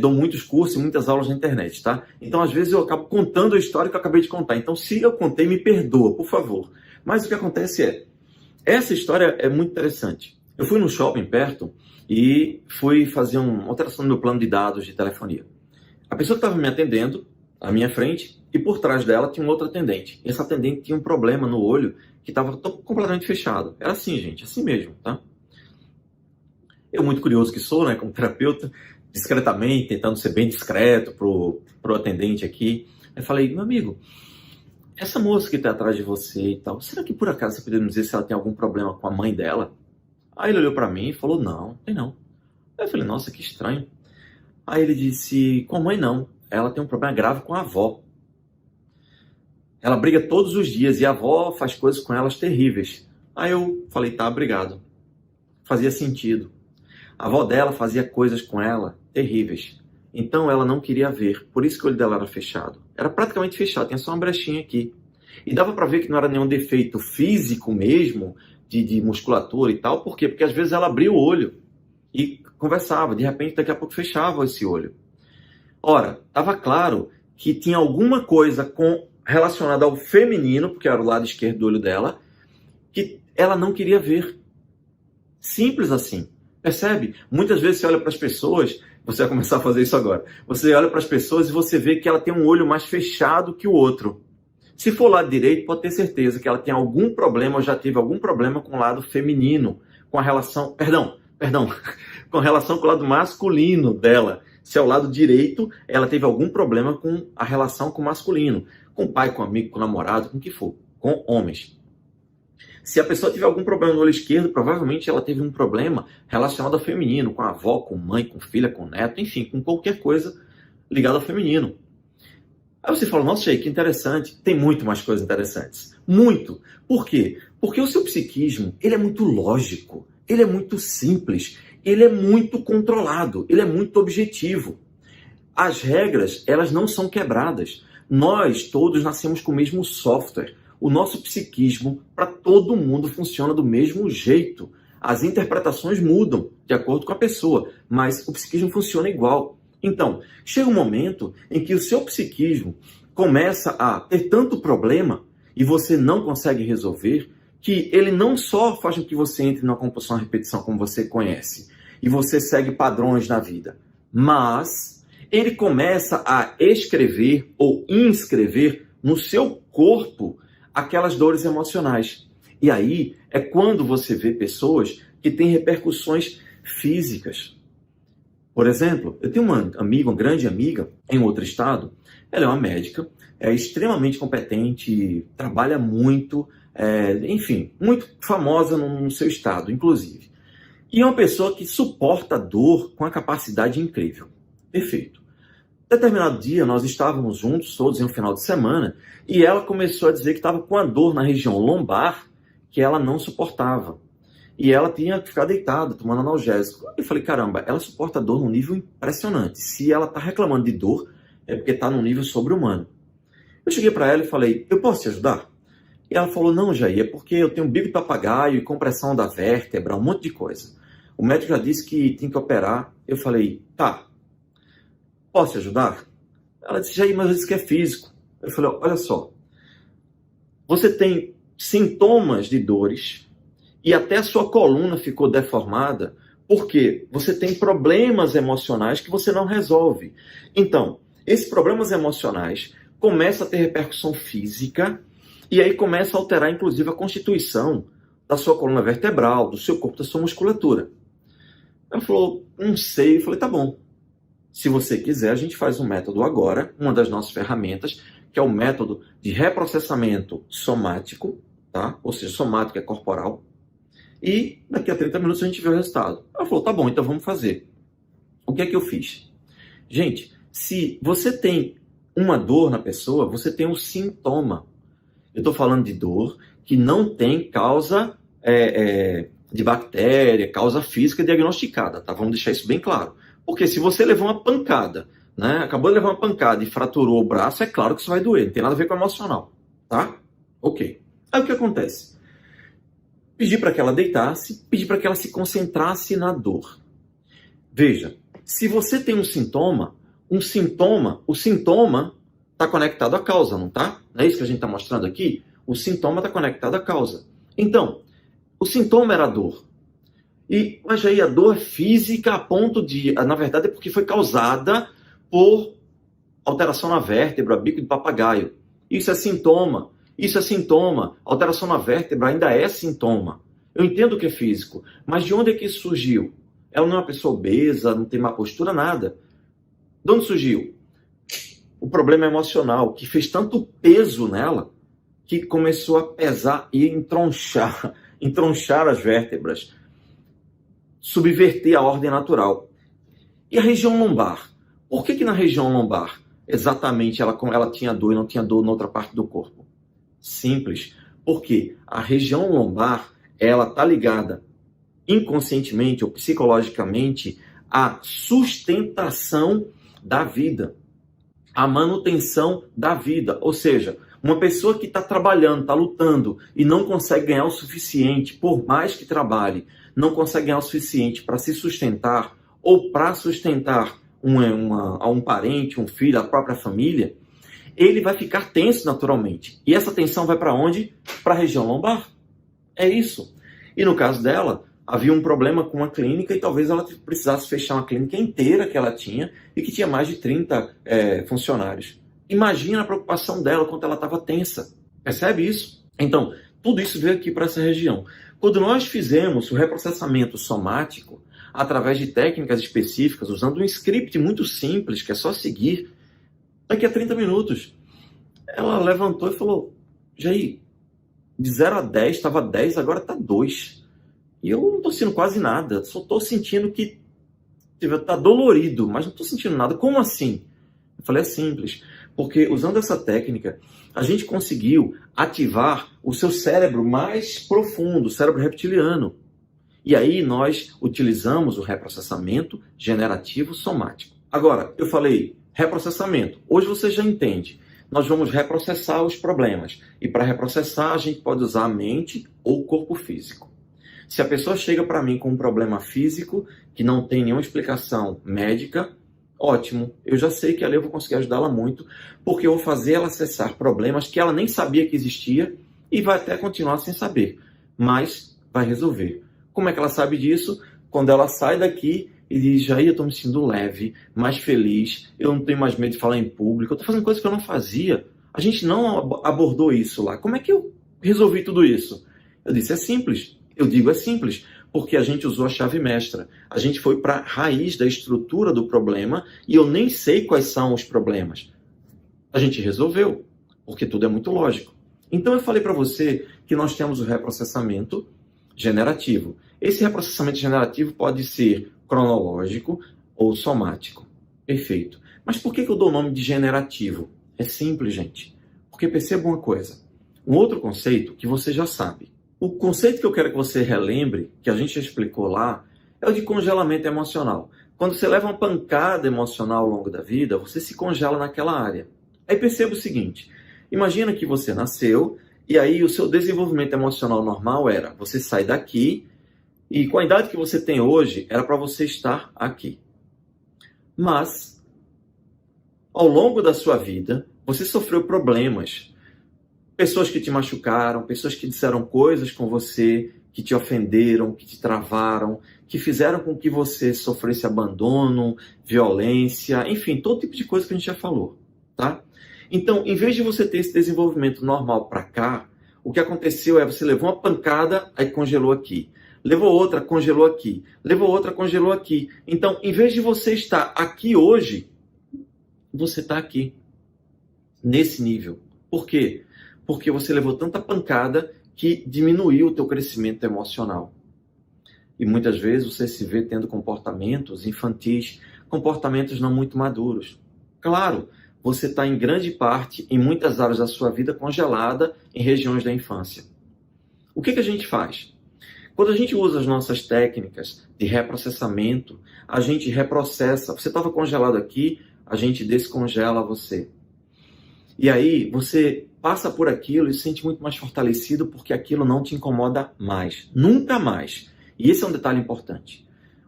dou muitos cursos e muitas aulas na internet, tá? Então, às vezes, eu acabo contando a história que eu acabei de contar. Então, se eu contei, me perdoa, por favor. Mas o que acontece essa história é muito interessante. Eu fui no shopping perto e fui fazer uma alteração no meu plano de dados de telefonia. A pessoa que estava me atendendo, à minha frente, e por trás dela tinha um outro atendente. Esse atendente tinha um problema no olho que estava completamente fechado. Era assim, gente, assim mesmo, tá? Eu, muito curioso que sou, né, como terapeuta, discretamente, tentando ser bem discreto pro atendente aqui, eu falei, meu amigo, essa moça que está atrás de você e tal, será que por acaso você poderia me dizer se ela tem algum problema com a mãe dela? Aí ele olhou para mim e falou, não, tem não. Aí eu falei, nossa, que estranho. Aí ele disse, com a mãe não, ela tem um problema grave com a avó. Ela briga todos os dias e a avó faz coisas com elas terríveis. Aí eu falei, tá, obrigado. Fazia sentido. A avó dela fazia coisas com ela terríveis. Então ela não queria ver. Por isso que o olho dela era fechado. Era praticamente fechado, tinha só uma brechinha aqui. E dava para ver que não era nenhum defeito físico mesmo, de musculatura e tal. Por quê? Porque às vezes ela abria o olho e conversava. De repente, daqui a pouco fechava esse olho. Ora, estava claro que tinha alguma coisa relacionada ao feminino, porque era o lado esquerdo do olho dela, que ela não queria ver. Simples assim. Percebe? Muitas vezes você olha para as pessoas, você vai começar a fazer isso agora, você olha para as pessoas e você vê que ela tem um olho mais fechado que o outro. Se for o lado direito, pode ter certeza que ela tem algum problema ou já teve algum problema com o lado feminino, com a relação, com relação com o lado masculino dela. Se é o lado direito, ela teve algum problema com a relação com o masculino, com o pai, com o amigo, com o namorado, com o que for, com homens. Se a pessoa tiver algum problema no olho esquerdo, provavelmente ela teve um problema relacionado ao feminino, com a avó, com mãe, com filha, com neto, enfim, com qualquer coisa ligada ao feminino. Aí você fala, nossa, Sheik, que interessante. Tem muito mais coisas interessantes. Muito. Por quê? Porque o seu psiquismo, ele é muito lógico, ele é muito simples, ele é muito controlado, ele é muito objetivo. As regras, elas não são quebradas. Nós todos nascemos com o mesmo software. O nosso psiquismo, para todo mundo, funciona do mesmo jeito. As interpretações mudam de acordo com a pessoa, mas o psiquismo funciona igual. Então, chega um momento em que o seu psiquismo começa a ter tanto problema e você não consegue resolver, que ele não só faz com que você entre numa compulsão à repetição como você conhece, e você segue padrões na vida, mas ele começa a escrever ou inscrever no seu corpo aquelas dores emocionais. E aí é quando você vê pessoas que têm repercussões físicas. Por exemplo, eu tenho uma amiga, uma grande amiga, em outro estado. Ela é uma médica, é extremamente competente, trabalha muito, enfim, muito famosa no seu estado, inclusive. E é uma pessoa que suporta a dor com uma capacidade incrível. Perfeito. Determinado dia, nós estávamos juntos, todos em um final de semana, e ela começou a dizer que estava com a dor na região lombar que ela não suportava. E ela tinha que ficar deitada, tomando analgésico. Eu falei, caramba, ela suporta dor num nível impressionante. Se ela está reclamando de dor, é porque está num nível sobre-humano. Eu cheguei para ela e falei, eu posso te ajudar? E ela falou, não, Jair, é porque eu tenho bico de papagaio e compressão da vértebra, um monte de coisa. O médico já disse que tem que operar. Eu falei, tá, posso te ajudar? Ela disse, Jair, mas eu disse que é físico. Eu falei, olha só, você tem sintomas de dores e até a sua coluna ficou deformada porque você tem problemas emocionais que você não resolve. Então, esses problemas emocionais começam a ter repercussão física e aí começa a alterar, inclusive, a constituição da sua coluna vertebral, do seu corpo, da sua musculatura. Ela falou, não sei. Eu falei, tá bom. Se você quiser, a gente faz um método agora, uma das nossas ferramentas, que é o método de reprocessamento somático, tá? Ou seja, somático é corporal. E daqui a 30 minutos a gente vê o resultado. Ela falou, tá bom, então vamos fazer. O que é que eu fiz? Gente, se você tem uma dor na pessoa, você tem um sintoma. Eu estou falando de dor que não tem causa de bactéria, causa física diagnosticada, tá? Vamos deixar isso bem claro. Porque se você levou uma pancada, né? Acabou de levar uma pancada e fraturou o braço, é claro que isso vai doer, não tem nada a ver com o emocional, tá? Ok. Aí o que acontece? Pedi para que ela deitasse, pedi para que ela se concentrasse na dor. Veja, se você tem um sintoma, o sintoma está conectado à causa, não tá? Não é isso que a gente está mostrando aqui? O sintoma está conectado à causa. Então, o sintoma era a dor. Mas aí a dor é física a ponto de... Na verdade é porque foi causada por alteração na vértebra, bico de papagaio. Isso é sintoma. Isso é sintoma. Alteração na vértebra ainda é sintoma. Eu entendo que é físico. Mas de onde é que isso surgiu? Ela não é uma pessoa obesa, não tem má postura, nada. De onde surgiu? O problema emocional, que fez tanto peso nela, que começou a pesar e entronchar as vértebras. Subverter a ordem natural. E a região lombar? Por que na região lombar exatamente ela tinha dor e não tinha dor na outra parte do corpo? Simples. Porque a região lombar, ela está ligada inconscientemente ou psicologicamente à sustentação da vida, à manutenção da vida. Ou seja, uma pessoa que está trabalhando, está lutando e não consegue ganhar o suficiente, por mais que trabalhe, não consegue ganhar o suficiente para se sustentar ou para sustentar um parente, um filho, a própria família, ele vai ficar tenso naturalmente. E essa tensão vai para onde? Para a região lombar. É isso. E no caso dela, havia um problema com a clínica e talvez ela precisasse fechar uma clínica inteira que ela tinha e que tinha mais de 30 funcionários. Imagina a preocupação dela quando ela estava tensa. Percebe isso? Então, tudo isso veio aqui para essa região. Quando nós fizemos o reprocessamento somático, através de técnicas específicas, usando um script muito simples, que é só seguir, daqui a 30 minutos, ela levantou e falou, Jair, de 0 a 10, estava 10, agora está 2. E eu não estou sentindo quase nada, só estou sentindo que está dolorido, mas não estou sentindo nada. Como assim? Eu falei, é simples, porque usando essa técnica, a gente conseguiu ativar o seu cérebro mais profundo, o cérebro reptiliano. E aí nós utilizamos o reprocessamento generativo somático. Agora, eu falei reprocessamento. Hoje você já entende. Nós vamos reprocessar os problemas. E para reprocessar, a gente pode usar a mente ou o corpo físico. Se a pessoa chega para mim com um problema físico que não tem nenhuma explicação médica, ótimo, eu já sei que ali eu vou conseguir ajudá-la muito, porque eu vou fazer ela acessar problemas que ela nem sabia que existia e vai até continuar sem saber, mas vai resolver. Como é que ela sabe disso? Quando ela sai daqui e diz, Jair, eu estou me sentindo leve, mais feliz, eu não tenho mais medo de falar em público, eu estou fazendo coisas que eu não fazia. A gente não abordou isso lá. Como é que eu resolvi tudo isso? Eu disse, é simples. Eu digo, é simples, porque a gente usou a chave mestra. A gente foi para a raiz da estrutura do problema e eu nem sei quais são os problemas. A gente resolveu, porque tudo é muito lógico. Então eu falei para você que nós temos o reprocessamento generativo. Esse reprocessamento generativo pode ser cronológico ou somático. Perfeito. Mas por que eu dou o nome de generativo? É simples, gente. Porque perceba uma coisa. Um outro conceito que você já sabe. O conceito que eu quero que você relembre, que a gente já explicou lá, é o de congelamento emocional. Quando você leva uma pancada emocional ao longo da vida, você se congela naquela área. Aí perceba o seguinte, imagina que você nasceu e aí o seu desenvolvimento emocional normal era você sair daqui e com a idade que você tem hoje, era para você estar aqui. Mas, ao longo da sua vida, você sofreu problemas. Pessoas que te machucaram, pessoas que disseram coisas com você, que te ofenderam, que te travaram, que fizeram com que você sofresse abandono, violência, enfim, todo tipo de coisa que a gente já falou, tá? Então, em vez de você ter esse desenvolvimento normal para cá, o que aconteceu é você levou uma pancada, aí congelou aqui. Levou outra, congelou aqui. Levou outra, congelou aqui. Então, em vez de você estar aqui hoje, você está aqui, nesse nível. Por quê? Porque você levou tanta pancada que diminuiu o teu crescimento emocional. E muitas vezes você se vê tendo comportamentos infantis, comportamentos não muito maduros. Claro, você está em grande parte, em muitas áreas da sua vida, congelada em regiões da infância. O que a gente faz? Quando a gente usa as nossas técnicas de reprocessamento, a gente reprocessa. Você estava congelado aqui, a gente descongela você. E aí você passa por aquilo e se sente muito mais fortalecido porque aquilo não te incomoda mais. Nunca mais. E esse é um detalhe importante.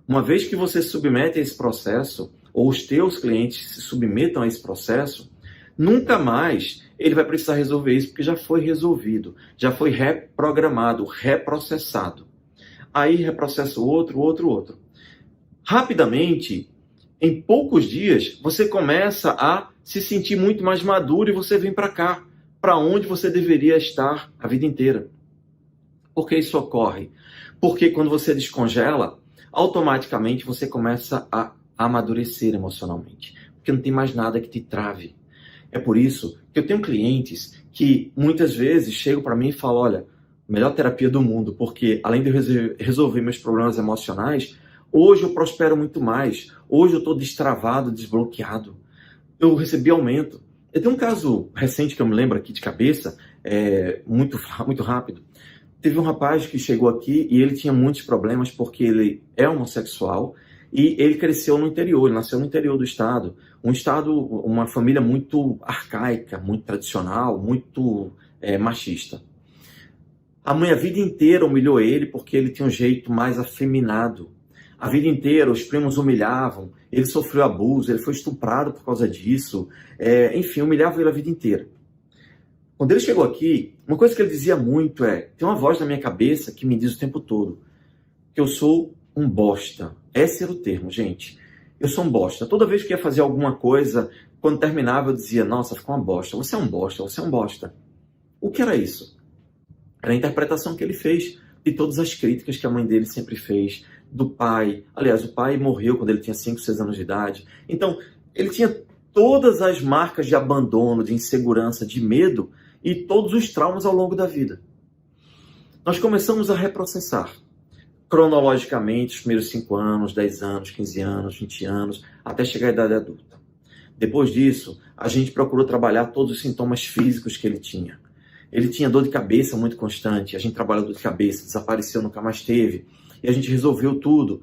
Uma vez que você se submete a esse processo, ou os teus clientes se submetam a esse processo, nunca mais ele vai precisar resolver isso porque já foi resolvido, já foi reprogramado, reprocessado. Aí reprocessa o outro. Rapidamente, em poucos dias, você começa a se sentir muito mais maduro e você vem para cá, para onde você deveria estar a vida inteira. Por que isso ocorre? Porque quando você descongela, automaticamente você começa a amadurecer emocionalmente, porque não tem mais nada que te trave. É por isso que eu tenho clientes que muitas vezes chegam para mim e falam, olha, melhor terapia do mundo, porque além de eu resolver meus problemas emocionais, hoje eu prospero muito mais, hoje eu estou destravado, desbloqueado, eu recebi aumento. Eu tenho um caso recente que eu me lembro aqui de cabeça, muito rápido. Teve um rapaz que chegou aqui e ele tinha muitos problemas porque ele é homossexual e ele cresceu no interior, ele nasceu no interior do estado. Uma família muito arcaica, muito tradicional, muito machista. A mãe a vida inteira humilhou ele porque ele tinha um jeito mais afeminado. A vida inteira os primos humilhavam, ele sofreu abuso, ele foi estuprado por causa disso. Enfim, humilhavam ele a vida inteira. Quando ele chegou aqui, uma coisa que ele dizia muito tem uma voz na minha cabeça que me diz o tempo todo que eu sou um bosta. Esse era o termo, gente. Eu sou um bosta. Toda vez que ia fazer alguma coisa quando terminava eu dizia, nossa, ficou uma bosta, você é um bosta, você é um bosta. O que era isso? Era a interpretação que ele fez de todas as críticas que a mãe dele sempre fez, do pai. Aliás, o pai morreu quando ele tinha 5, 6 anos de idade. Então, ele tinha todas as marcas de abandono, de insegurança, de medo e todos os traumas ao longo da vida. Nós começamos a reprocessar cronologicamente os primeiros 5 anos, 10 anos, 15 anos, 20 anos, até chegar à idade adulta. Depois disso, a gente procurou trabalhar todos os sintomas físicos que ele tinha. Ele tinha dor de cabeça muito constante, a gente trabalhou dor de cabeça, desapareceu, nunca mais teve, e a gente resolveu tudo.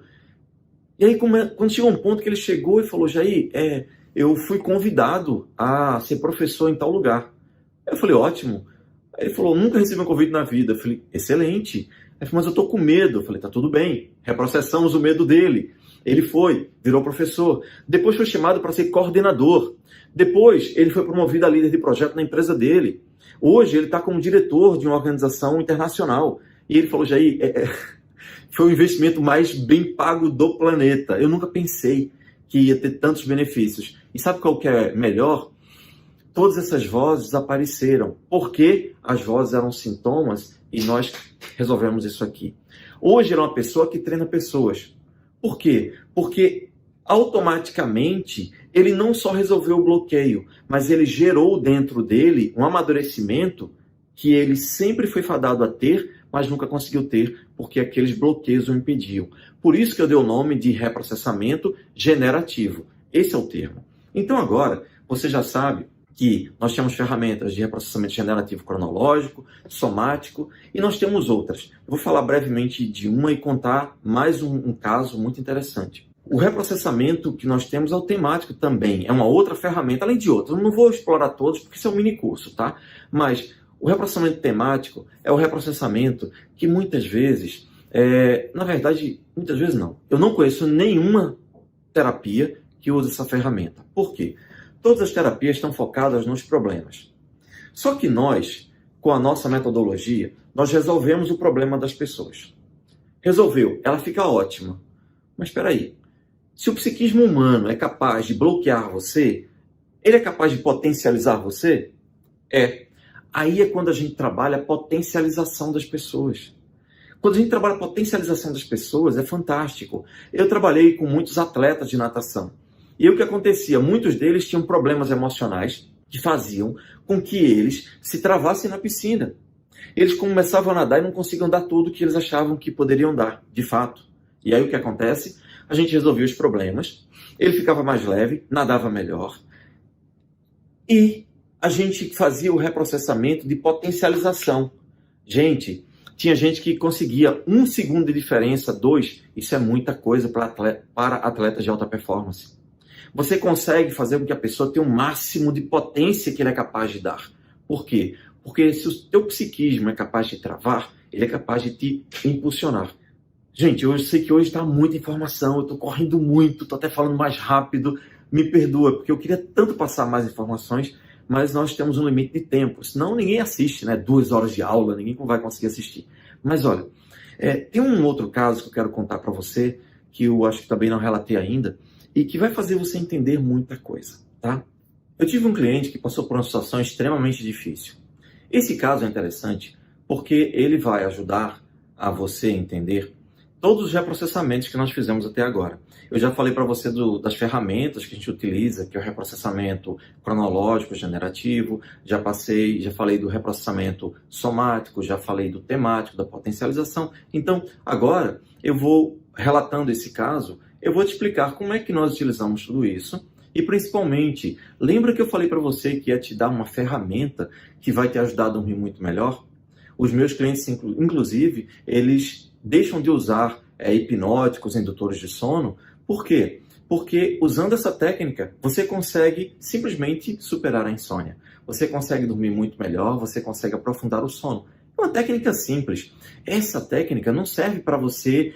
E aí, quando chegou um ponto que ele chegou e falou, Jair, eu fui convidado a ser professor em tal lugar. Eu falei, ótimo. Aí ele falou, nunca recebi um convite na vida. Eu falei, excelente. Ele falou, mas eu tô com medo. Eu falei, tá tudo bem. Reprocessamos o medo dele. Ele foi, virou professor. Depois foi chamado para ser coordenador. Depois ele foi promovido a líder de projeto na empresa dele. Hoje ele está como diretor de uma organização internacional. E ele falou, Jair, foi o investimento mais bem pago do planeta. Eu nunca pensei que ia ter tantos benefícios. E sabe qual que é melhor? Todas essas vozes desapareceram. Porque as vozes eram sintomas e nós resolvemos isso aqui. Hoje ele é uma pessoa que treina pessoas. Por quê? Porque automaticamente ele não só resolveu o bloqueio, mas ele gerou dentro dele um amadurecimento que ele sempre foi fadado a ter, mas nunca conseguiu ter, porque aqueles bloqueios o impediam. Por isso que eu dei o nome de reprocessamento generativo. Esse é o termo. Então agora, você já sabe que nós temos ferramentas de reprocessamento generativo cronológico, somático, e nós temos outras. Eu vou falar brevemente de uma e contar mais um caso muito interessante. O reprocessamento que nós temos é o temático também, é uma outra ferramenta, além de outras. Eu não vou explorar todos, porque isso é um mini curso, tá? Mas o reprocessamento temático é o reprocessamento que muitas vezes, na verdade, muitas vezes não. Eu não conheço nenhuma terapia que use essa ferramenta. Por quê? Todas as terapias estão focadas nos problemas. Só que nós, com a nossa metodologia, nós resolvemos o problema das pessoas. Resolveu, ela fica ótima. Mas espera aí, se o psiquismo humano é capaz de bloquear você, ele é capaz de potencializar você? É. Aí é quando a gente trabalha a potencialização das pessoas. Quando a gente trabalha a potencialização das pessoas, é fantástico. Eu trabalhei com muitos atletas de natação. E o que acontecia? Muitos deles tinham problemas emocionais que faziam com que eles se travassem na piscina. Eles começavam a nadar e não conseguiam dar tudo que eles achavam que poderiam dar, de fato. E aí o que acontece? A gente resolvia os problemas, ele ficava mais leve, nadava melhor. E a gente fazia o reprocessamento de potencialização. Gente, tinha gente que conseguia 1 segundo de diferença, 2. Isso é muita coisa para atletas de alta performance. Você consegue fazer com que a pessoa tenha o máximo de potência que ele é capaz de dar. Por quê? Porque se o teu psiquismo é capaz de travar, ele é capaz de te impulsionar. Gente, eu sei que hoje está muita informação, eu estou correndo muito, estou até falando mais rápido, me perdoa, porque eu queria tanto passar mais informações, mas nós temos um limite de tempo, senão ninguém assiste, né? 2 horas de aula, ninguém vai conseguir assistir. Mas olha, tem um outro caso que eu quero contar para você, que eu acho que também não relatei ainda, e que vai fazer você entender muita coisa, tá? Eu tive um cliente que passou por uma situação extremamente difícil. Esse caso é interessante porque ele vai ajudar a você entender todos os reprocessamentos que nós fizemos até agora. Eu já falei para você das ferramentas que a gente utiliza, que é o reprocessamento cronológico, generativo, já falei do reprocessamento somático, já falei do temático, da potencialização. Então, agora, eu vou, relatando esse caso, eu vou te explicar como é que nós utilizamos tudo isso e, principalmente, lembra que eu falei para você que ia te dar uma ferramenta que vai te ajudar a dormir muito melhor? Os meus clientes, inclusive, eles deixam de usar hipnóticos, indutores de sono. Por quê? Porque usando essa técnica, você consegue simplesmente superar a insônia. Você consegue dormir muito melhor, você consegue aprofundar o sono. É uma técnica simples. Essa técnica não serve para você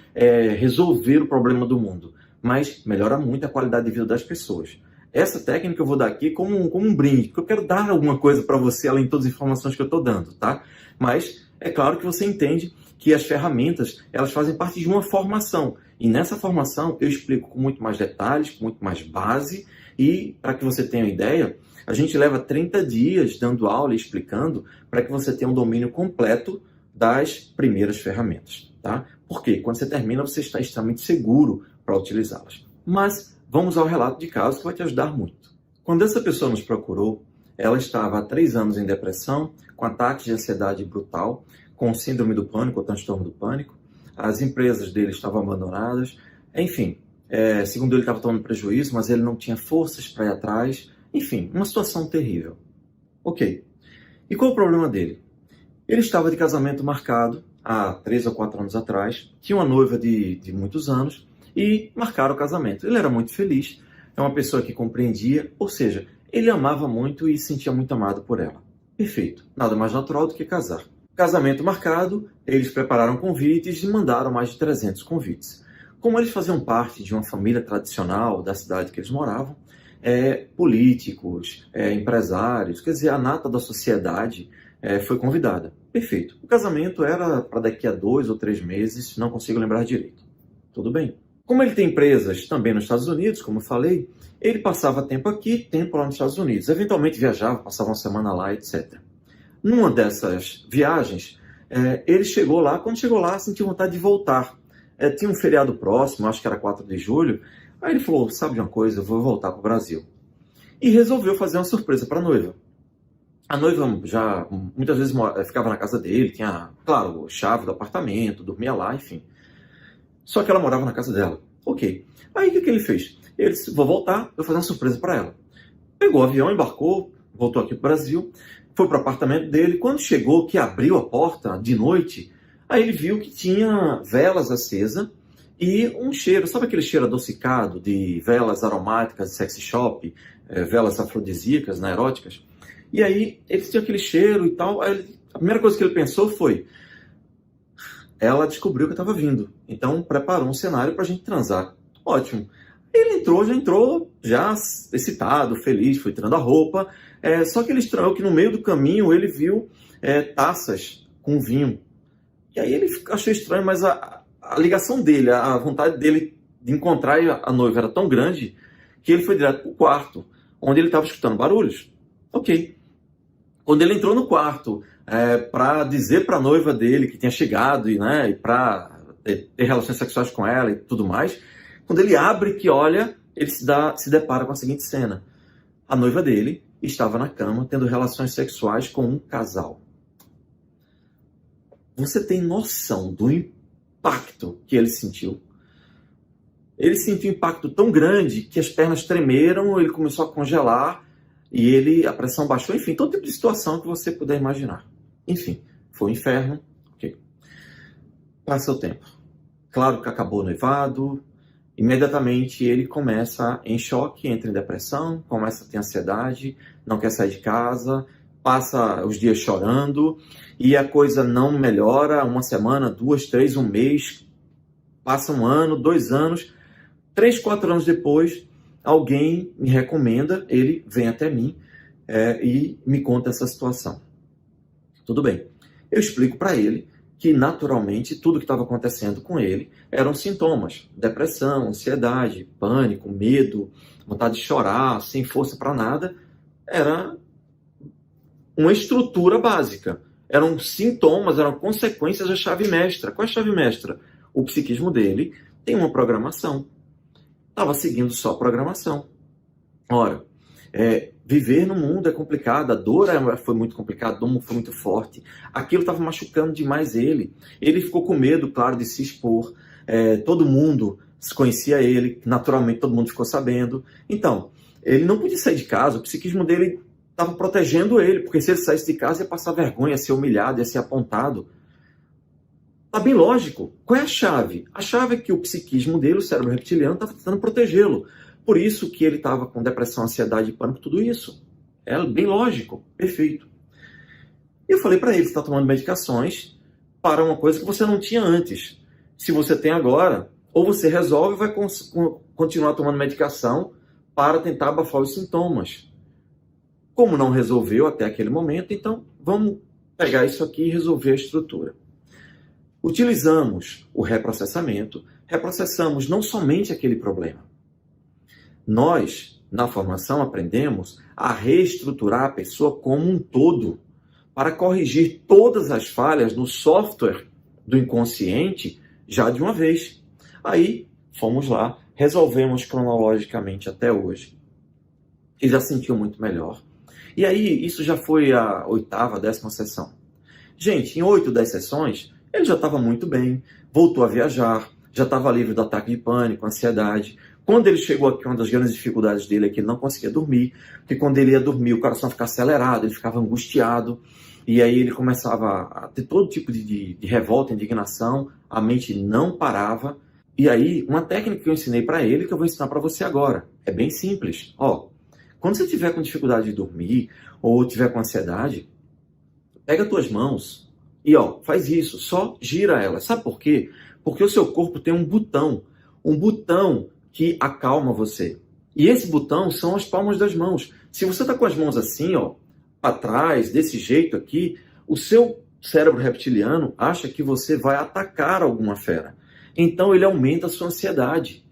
resolver o problema do mundo, mas melhora muito a qualidade de vida das pessoas. Essa técnica eu vou dar aqui como um brinde, porque eu quero dar alguma coisa para você, além de todas as informações que eu estou dando, tá? Mas é claro que você entende que as ferramentas, elas fazem parte de uma formação. E nessa formação eu explico com muito mais detalhes, com muito mais base, e para que você tenha uma ideia, a gente leva 30 dias dando aula e explicando para que você tenha um domínio completo das primeiras ferramentas, tá? Porque quando você termina, você está extremamente seguro para utilizá-las. Mas vamos ao relato de caso que vai te ajudar muito. Quando essa pessoa nos procurou, ela estava há 3 anos em depressão, com ataques de ansiedade brutal, com síndrome do pânico ou transtorno do pânico. As empresas dele estavam abandonadas. Enfim, segundo ele, estava tomando prejuízo, mas ele não tinha forças para ir atrás. Enfim, uma situação terrível. Ok. E qual o problema dele? Ele estava de casamento marcado há 3 ou 4 anos atrás, tinha uma noiva de muitos anos e marcaram o casamento. Ele era muito feliz, é uma pessoa que compreendia, ou seja, ele amava muito e se sentia muito amado por ela. Perfeito, nada mais natural do que casar. Casamento marcado, eles prepararam convites e mandaram mais de 300 convites. Como eles faziam parte de uma família tradicional da cidade que eles moravam, políticos, empresários, quer dizer, a nata da sociedade foi convidada. Perfeito. O casamento era para daqui a 2 ou 3 meses, não consigo lembrar direito. Tudo bem. Como ele tem empresas também nos Estados Unidos, como eu falei, ele passava tempo aqui, tempo lá nos Estados Unidos. Eventualmente viajava, passava uma semana lá, etc. Numa dessas viagens, ele chegou lá, quando chegou lá, sentiu vontade de voltar. Tinha um feriado próximo, acho que era 4 de julho, aí ele falou, sabe de uma coisa, eu vou voltar para o Brasil. E resolveu fazer uma surpresa para a noiva. A noiva já muitas vezes ficava na casa dele, tinha, claro, chave do apartamento, dormia lá, enfim. Só que ela morava na casa dela. Ok. Aí o que ele fez? Ele disse, vou voltar, vou fazer uma surpresa para ela. Pegou o avião, embarcou, voltou aqui para o Brasil, foi para o apartamento dele. Quando chegou, que abriu a porta de noite, aí ele viu que tinha velas acesas e um cheiro, sabe aquele cheiro adocicado de velas aromáticas de sexy shop, velas afrodisíacas, né, eróticas? E aí ele tinha aquele cheiro e tal. Aí, a primeira coisa que ele pensou foi, ela descobriu que eu estava vindo, então preparou um cenário para a gente transar. Ótimo. Ele entrou já excitado, feliz, foi tirando a roupa, só que ele estranhou que no meio do caminho ele viu taças com vinho. E aí ele achou estranho, mas a ligação dele, a vontade dele de encontrar a noiva era tão grande que ele foi direto para o quarto, onde ele estava escutando barulhos. Ok. Quando ele entrou no quarto para dizer para a noiva dele que tinha chegado e para ter relações sexuais com ela e tudo mais, quando ele abre que olha, ele se depara com a seguinte cena. A noiva dele estava na cama tendo relações sexuais com um casal. Você tem noção do impacto que ele sentiu? Ele sentiu um impacto tão grande que as pernas tremeram, ele começou a congelar e a pressão baixou, enfim, todo tipo de situação que você puder imaginar. Enfim, foi um inferno. Ok. Passa o tempo. Claro que acabou o noivado, imediatamente ele começa em choque, entra em depressão, começa a ter ansiedade, não quer sair de casa, passa os dias chorando e a coisa não melhora, 1 semana, 2, 3, 1 mês, passa 1 ano, 2 anos, 3, 4 anos depois, alguém me recomenda, ele vem até mim e me conta essa situação. Tudo bem. Eu explico para ele que, naturalmente, tudo que estava acontecendo com ele eram sintomas. Depressão, ansiedade, pânico, medo, vontade de chorar, sem força para nada. Era uma estrutura básica. Eram sintomas, eram consequências da chave mestra. Qual é a chave mestra? O psiquismo dele tem uma programação. Estava seguindo só a programação. Ora, viver no mundo é complicado, a dor foi muito complicada, a dor foi muito forte. Aquilo estava machucando demais ele. Ele ficou com medo, claro, de se expor. Todo mundo conhecia ele, naturalmente todo mundo ficou sabendo. Então, ele não podia sair de casa, o psiquismo dele estava protegendo ele, porque se ele saísse de casa ia passar vergonha, ia ser humilhado, ia ser apontado. Tá bem lógico. Qual é a chave? A chave é que o psiquismo dele, o cérebro reptiliano, estava tentando protegê-lo. Por isso que ele estava com depressão, ansiedade, pânico, tudo isso. É bem lógico. Perfeito. E eu falei para ele, você está tomando medicações para uma coisa que você não tinha antes. Se você tem agora, ou você resolve ou vai continuar tomando medicação para tentar abafar os sintomas. Como não resolveu até aquele momento, então vamos pegar isso aqui e resolver a estrutura. Utilizamos o reprocessamento reprocessamos não somente aquele problema. Nós, na formação, aprendemos a reestruturar a pessoa como um todo, para corrigir todas as falhas no software do inconsciente já de uma vez. Aí, fomos lá, resolvemos cronologicamente até hoje. E já sentiu muito melhor. E aí, isso já foi a 8ª, 10ª sessão. Gente, em 8, 10 sessões, ele já estava muito bem, voltou a viajar, já estava livre do ataque de pânico, ansiedade. Quando ele chegou aqui, uma das grandes dificuldades dele é que ele não conseguia dormir, porque quando ele ia dormir, o coração ficava acelerado, ele ficava angustiado, e aí ele começava a ter todo tipo de revolta, indignação, a mente não parava. E aí, uma técnica que eu ensinei para ele, que eu vou ensinar para você agora, é bem simples. Ó, quando você estiver com dificuldade de dormir, ou estiver com ansiedade, pega as tuas mãos e ó, faz isso, só gira elas. Sabe por quê? Porque o seu corpo tem um botão que acalma você. E esse botão são as palmas das mãos. Se você está com as mãos assim, ó, para trás, desse jeito aqui, o seu cérebro reptiliano acha que você vai atacar alguma fera. Então ele aumenta a sua ansiedade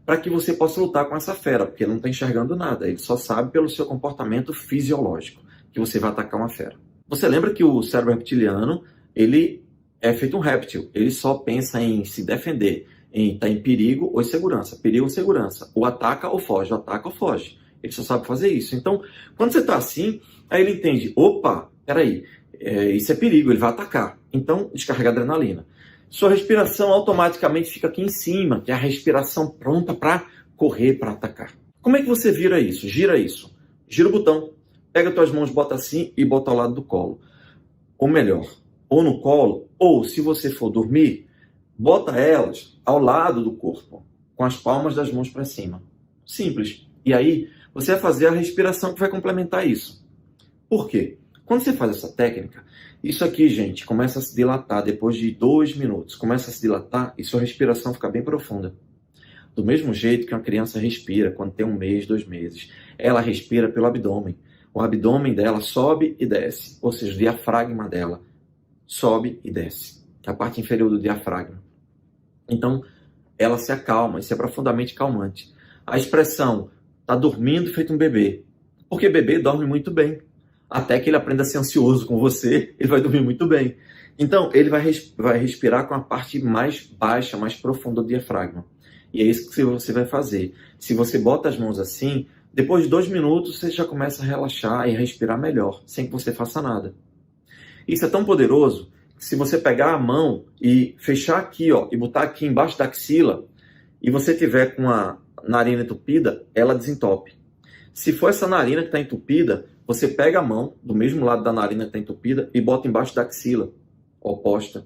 para que você possa lutar com essa fera, porque ele não está enxergando nada. Ele só sabe pelo seu comportamento fisiológico que você vai atacar uma fera. Você lembra que o cérebro reptiliano, ele é feito um réptil. Ele só pensa em se defender, em estar em perigo ou em segurança. Perigo ou segurança. Ou ataca ou foge, ou ataca ou foge. Ele só sabe fazer isso. Então, quando você está assim, aí ele entende, opa, peraí, isso é perigo, ele vai atacar. Então, descarrega adrenalina. Sua respiração automaticamente fica aqui em cima, que é a respiração pronta para correr, para atacar. Como é que você vira isso? Gira isso. Gira o botão. Pega tuas mãos, bota assim e bota ao lado do colo. Ou melhor, ou no colo, ou se você for dormir, bota elas ao lado do corpo, com as palmas das mãos para cima. Simples. E aí, você vai fazer a respiração que vai complementar isso. Por quê? Quando você faz essa técnica, isso aqui, gente, começa a se dilatar depois de 2 minutos. Começa a se dilatar e sua respiração fica bem profunda. Do mesmo jeito que uma criança respira quando tem 1 mês, 2 meses. Ela respira pelo abdômen. O abdômen dela sobe e desce. Ou seja, o diafragma dela sobe e desce. A parte inferior do diafragma. Então, ela se acalma. Isso é profundamente calmante. A expressão está dormindo feito um bebê. Porque bebê dorme muito bem. Até que ele aprenda a ser ansioso com você, ele vai dormir muito bem. Então, ele vai respirar com a parte mais baixa, mais profunda do diafragma. E é isso que você vai fazer. Se você bota as mãos assim, depois de 2 minutos, você já começa a relaxar e a respirar melhor, sem que você faça nada. Isso é tão poderoso que se você pegar a mão e fechar aqui, ó, e botar aqui embaixo da axila, e você tiver com a narina entupida, ela desentope. Se for essa narina que está entupida, você pega a mão do mesmo lado da narina que está entupida e bota embaixo da axila oposta.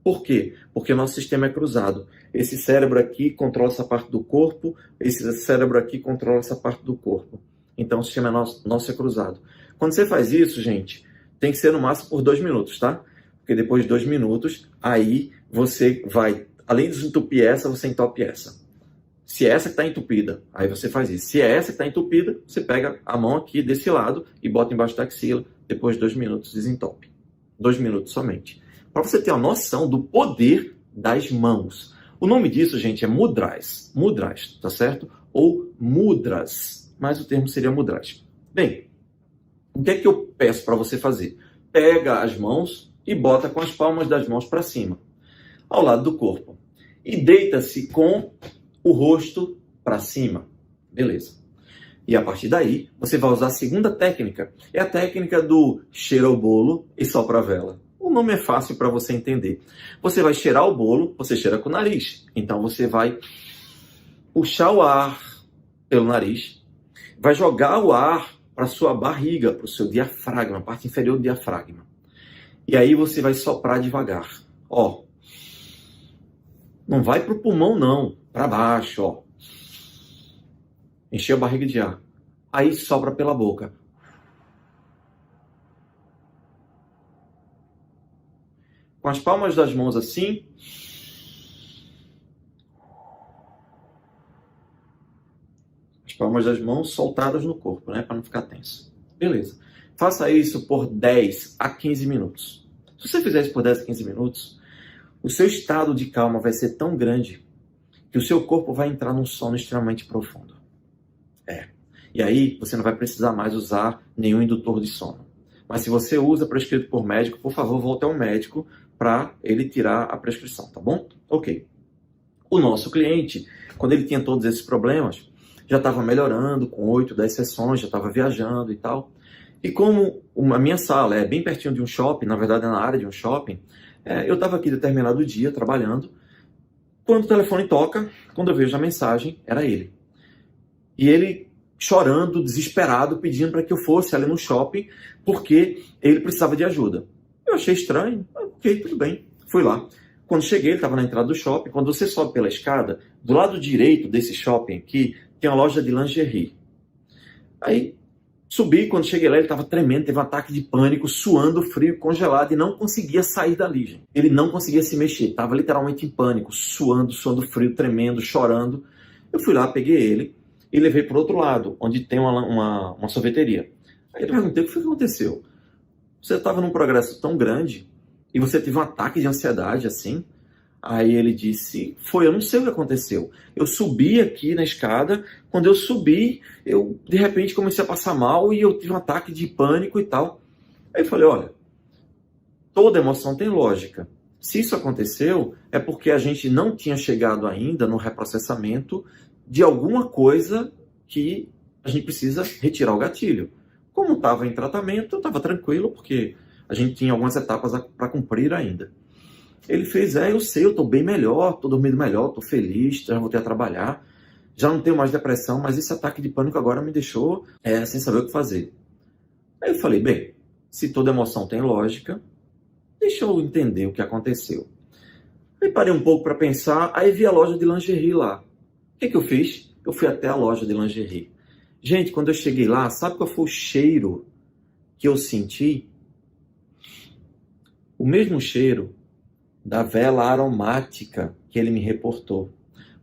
Por quê? Porque o nosso sistema é cruzado. Esse cérebro aqui controla essa parte do corpo, esse cérebro aqui controla essa parte do corpo. Então o sistema nosso é cruzado. Quando você faz isso, gente, tem que ser no máximo por 2 minutos, tá? Porque depois de 2 minutos, aí você vai, além de desentupir essa, você entope essa. Se é essa que está entupida, aí você faz isso. Se é essa que está entupida, você pega a mão aqui desse lado e bota embaixo da axila. Depois de 2 minutos, desentope. 2 minutos somente. Para você ter uma noção do poder das mãos. O nome disso, gente, é mudras. Mudras, tá certo? Ou mudras. Mas o termo seria mudras. Bem, o que é que eu peço para você fazer? Pega as mãos e bota com as palmas das mãos para cima, ao lado do corpo. E deita-se com o rosto para cima. Beleza. E a partir daí, você vai usar a segunda técnica. É a técnica do cheira o bolo e sopra a vela. O nome é fácil para você entender. Você vai cheirar o bolo, você cheira com o nariz. Então você vai puxar o ar pelo nariz, vai jogar o ar para sua barriga, para o seu diafragma, a parte inferior do diafragma. E aí você vai soprar devagar. Ó, não vai para o pulmão não, para baixo, ó. Encher a barriga de ar. Aí sopra pela boca. Com as palmas das mãos assim. As palmas das mãos soltadas no corpo, né? Para não ficar tenso. Beleza. Faça isso por 10 a 15 minutos. Se você fizer isso por 10 a 15 minutos, o seu estado de calma vai ser tão grande que o seu corpo vai entrar num sono extremamente profundo. E aí você não vai precisar mais usar nenhum indutor de sono. Mas se você usa prescrito por médico, por favor, volte ao médico para ele tirar a prescrição, tá bom? Ok. O nosso cliente, quando ele tinha todos esses problemas, já estava melhorando com 8, 10 sessões, já estava viajando e tal. E como a minha sala é bem pertinho de um shopping, na verdade é na área de um shopping, eu estava aqui determinado dia trabalhando. Quando o telefone toca, quando eu vejo a mensagem, era ele. E ele chorando, desesperado, pedindo para que eu fosse ali no shopping, porque ele precisava de ajuda. Eu achei estranho, ok, tudo bem, fui lá. Quando cheguei, ele estava na entrada do shopping. Quando você sobe pela escada, do lado direito desse shopping aqui, tem uma loja de lingerie. Aí, subi, quando cheguei lá, ele estava tremendo, teve um ataque de pânico, suando, frio, congelado, e não conseguia sair dali, gente. Ele não conseguia se mexer, estava literalmente em pânico, suando frio, tremendo, chorando. Eu fui lá, peguei ele e levei para o outro lado, onde tem uma sorveteria. Aí eu perguntei, o que foi que aconteceu? Você estava num progresso tão grande e você teve um ataque de ansiedade assim? Aí ele disse, eu não sei o que aconteceu. Eu subi aqui na escada, quando eu subi, eu de repente comecei a passar mal e eu tive um ataque de pânico e tal. Aí eu falei, olha, toda emoção tem lógica. Se isso aconteceu, é porque a gente não tinha chegado ainda no reprocessamento de alguma coisa que a gente precisa retirar o gatilho. Como estava em tratamento, eu estava tranquilo, porque a gente tinha algumas etapas para cumprir ainda. Ele fez, eu sei, eu estou bem melhor, estou dormindo melhor, estou feliz, já voltei a trabalhar, já não tenho mais depressão, mas esse ataque de pânico agora me deixou sem saber o que fazer. Aí eu falei, bem, se toda emoção tem lógica, deixa eu entender o que aconteceu. Aí parei um pouco para pensar, aí vi a loja de lingerie lá. O que eu fiz? Eu fui até a loja de lingerie. Gente, quando eu cheguei lá, sabe qual foi o cheiro que eu senti? O mesmo cheiro da vela aromática que ele me reportou.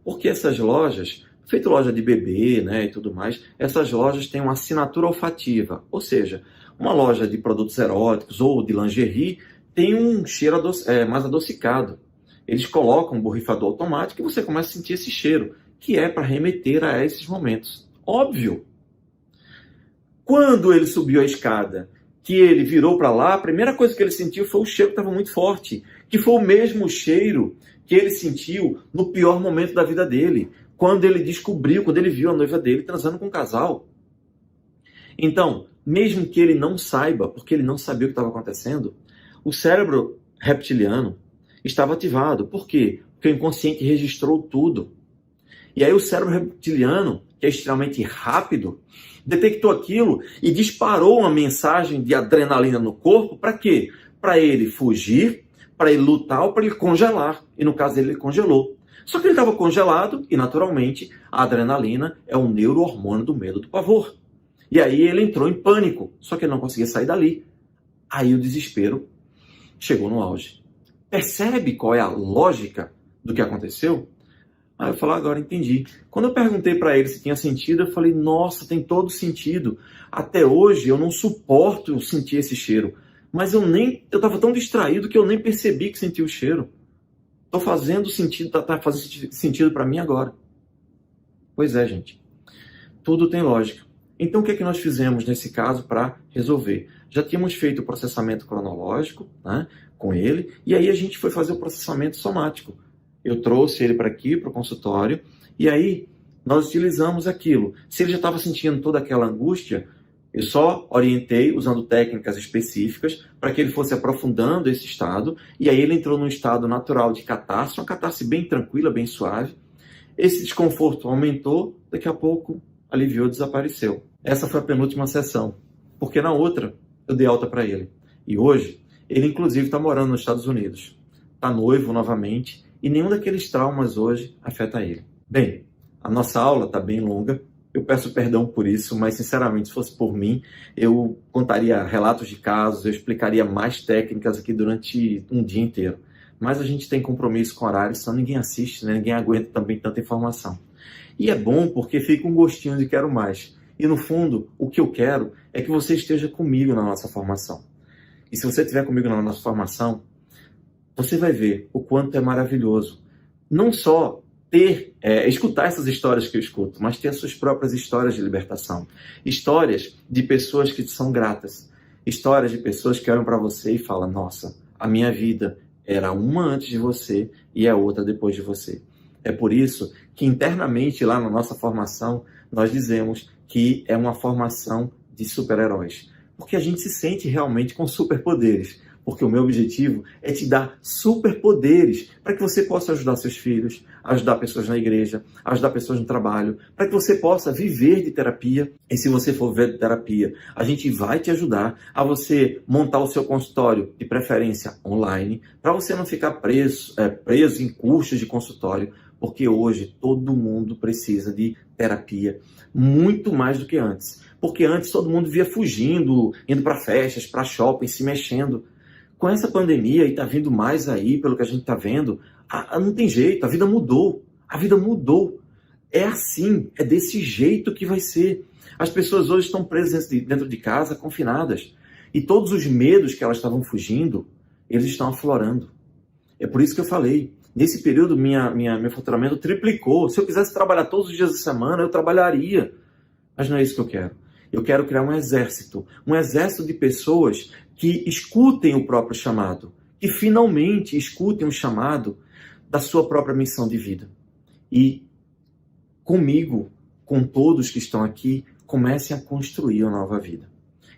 Porque essas lojas, feito loja de bebê, né, e tudo mais, essas lojas têm uma assinatura olfativa. Ou seja, uma loja de produtos eróticos ou de lingerie tem um cheiro mais adocicado. Eles colocam um borrifador automático e você começa a sentir esse cheiro, que é para remeter a esses momentos. Óbvio. Quando ele subiu a escada, que ele virou para lá, a primeira coisa que ele sentiu foi o cheiro que estava muito forte, que foi o mesmo cheiro que ele sentiu no pior momento da vida dele, quando ele viu a noiva dele transando com um casal. Então, mesmo que ele não saiba, porque ele não sabia o que estava acontecendo, o cérebro reptiliano estava ativado. Por quê? Porque o inconsciente registrou tudo. E aí o cérebro reptiliano, que é extremamente rápido, detectou aquilo e disparou uma mensagem de adrenalina no corpo. Para quê? Para ele fugir, para ele lutar ou para ele congelar. E no caso dele, ele congelou. Só que ele estava congelado e, naturalmente, a adrenalina é um neurohormônio do medo, do pavor. E aí ele entrou em pânico, só que ele não conseguia sair dali. Aí o desespero chegou no auge. Percebe qual é a lógica do que aconteceu? Aí eu falei, agora entendi. Quando eu perguntei para ele se tinha sentido, eu falei, nossa, tem todo sentido. Até hoje eu não suporto sentir esse cheiro. Mas eu estava tão distraído que eu nem percebi que senti o cheiro. Estou fazendo sentido, tá fazendo sentido para mim agora. Pois é, gente. Tudo tem lógica. Então o que é que nós fizemos nesse caso para resolver? Já tínhamos feito o processamento cronológico, né, com ele, e aí a gente foi fazer o processamento somático. Eu trouxe ele para aqui, para o consultório, e aí nós utilizamos aquilo. Se ele já estava sentindo toda aquela angústia, eu só orientei usando técnicas específicas para que ele fosse aprofundando esse estado, e aí ele entrou num estado natural de catarse, uma catarse bem tranquila, bem suave. Esse desconforto aumentou, daqui a pouco aliviou, desapareceu. Essa foi a penúltima sessão, porque na outra eu dei alta para ele. E hoje, ele inclusive está morando nos Estados Unidos. Está noivo novamente, e nenhum daqueles traumas hoje afeta ele. Bem, a nossa aula está bem longa, eu peço perdão por isso, mas sinceramente, se fosse por mim, eu contaria relatos de casos, eu explicaria mais técnicas aqui durante um dia inteiro. Mas a gente tem compromisso com horário, senão ninguém assiste, né? Ninguém aguenta também tanta informação. E é bom porque fica um gostinho de quero mais. E no fundo, o que eu quero é que você esteja comigo na nossa formação. E se você estiver comigo na nossa formação, você vai ver o quanto é maravilhoso. Não só escutar essas histórias que eu escuto, mas ter as suas próprias histórias de libertação. Histórias de pessoas que te são gratas. Histórias de pessoas que olham para você e falam, nossa, a minha vida era uma antes de você e a outra depois de você. É por isso que internamente lá na nossa formação, nós dizemos que é uma formação de super-heróis. Porque a gente se sente realmente com superpoderes. Porque o meu objetivo é te dar superpoderes para que você possa ajudar seus filhos, ajudar pessoas na igreja, ajudar pessoas no trabalho, para que você possa viver de terapia. E se você for viver de terapia, a gente vai te ajudar a você montar o seu consultório, de preferência online, para você não ficar preso em custos de consultório, porque hoje todo mundo precisa de terapia, muito mais do que antes. Porque antes todo mundo via fugindo, indo para festas, para shopping, se mexendo. Com essa pandemia, e está vindo mais aí, pelo que a gente está vendo, não tem jeito, a vida mudou. A vida mudou. É assim, é desse jeito que vai ser. As pessoas hoje estão presas dentro de casa, confinadas. E todos os medos que elas estavam fugindo, eles estão aflorando. É por isso que eu falei, nesse período meu faturamento triplicou. Se eu quisesse trabalhar todos os dias da semana, eu trabalharia. Mas não é isso que eu quero. Eu quero criar um exército de pessoas que escutem o próprio chamado, que finalmente escutem o chamado da sua própria missão de vida. E comigo, com todos que estão aqui, comecem a construir uma nova vida.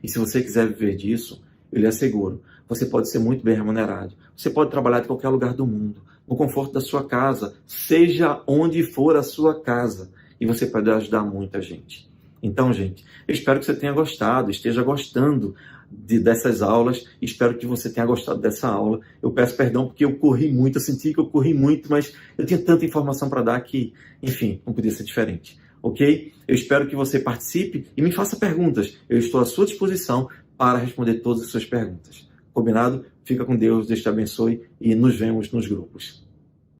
E se você quiser viver disso, eu lhe asseguro, você pode ser muito bem remunerado. Você pode trabalhar em qualquer lugar do mundo, no conforto da sua casa, seja onde for a sua casa, e você pode ajudar muita gente. Então, gente, eu espero que você tenha gostado, esteja gostando dessas aulas, espero que você tenha gostado dessa aula. Eu peço perdão porque eu corri muito, eu senti que eu corri muito, mas eu tinha tanta informação para dar que, enfim, não podia ser diferente, ok? Eu espero que você participe e me faça perguntas. Eu estou à sua disposição para responder todas as suas perguntas. Combinado? Fica com Deus, Deus te abençoe e nos vemos nos grupos.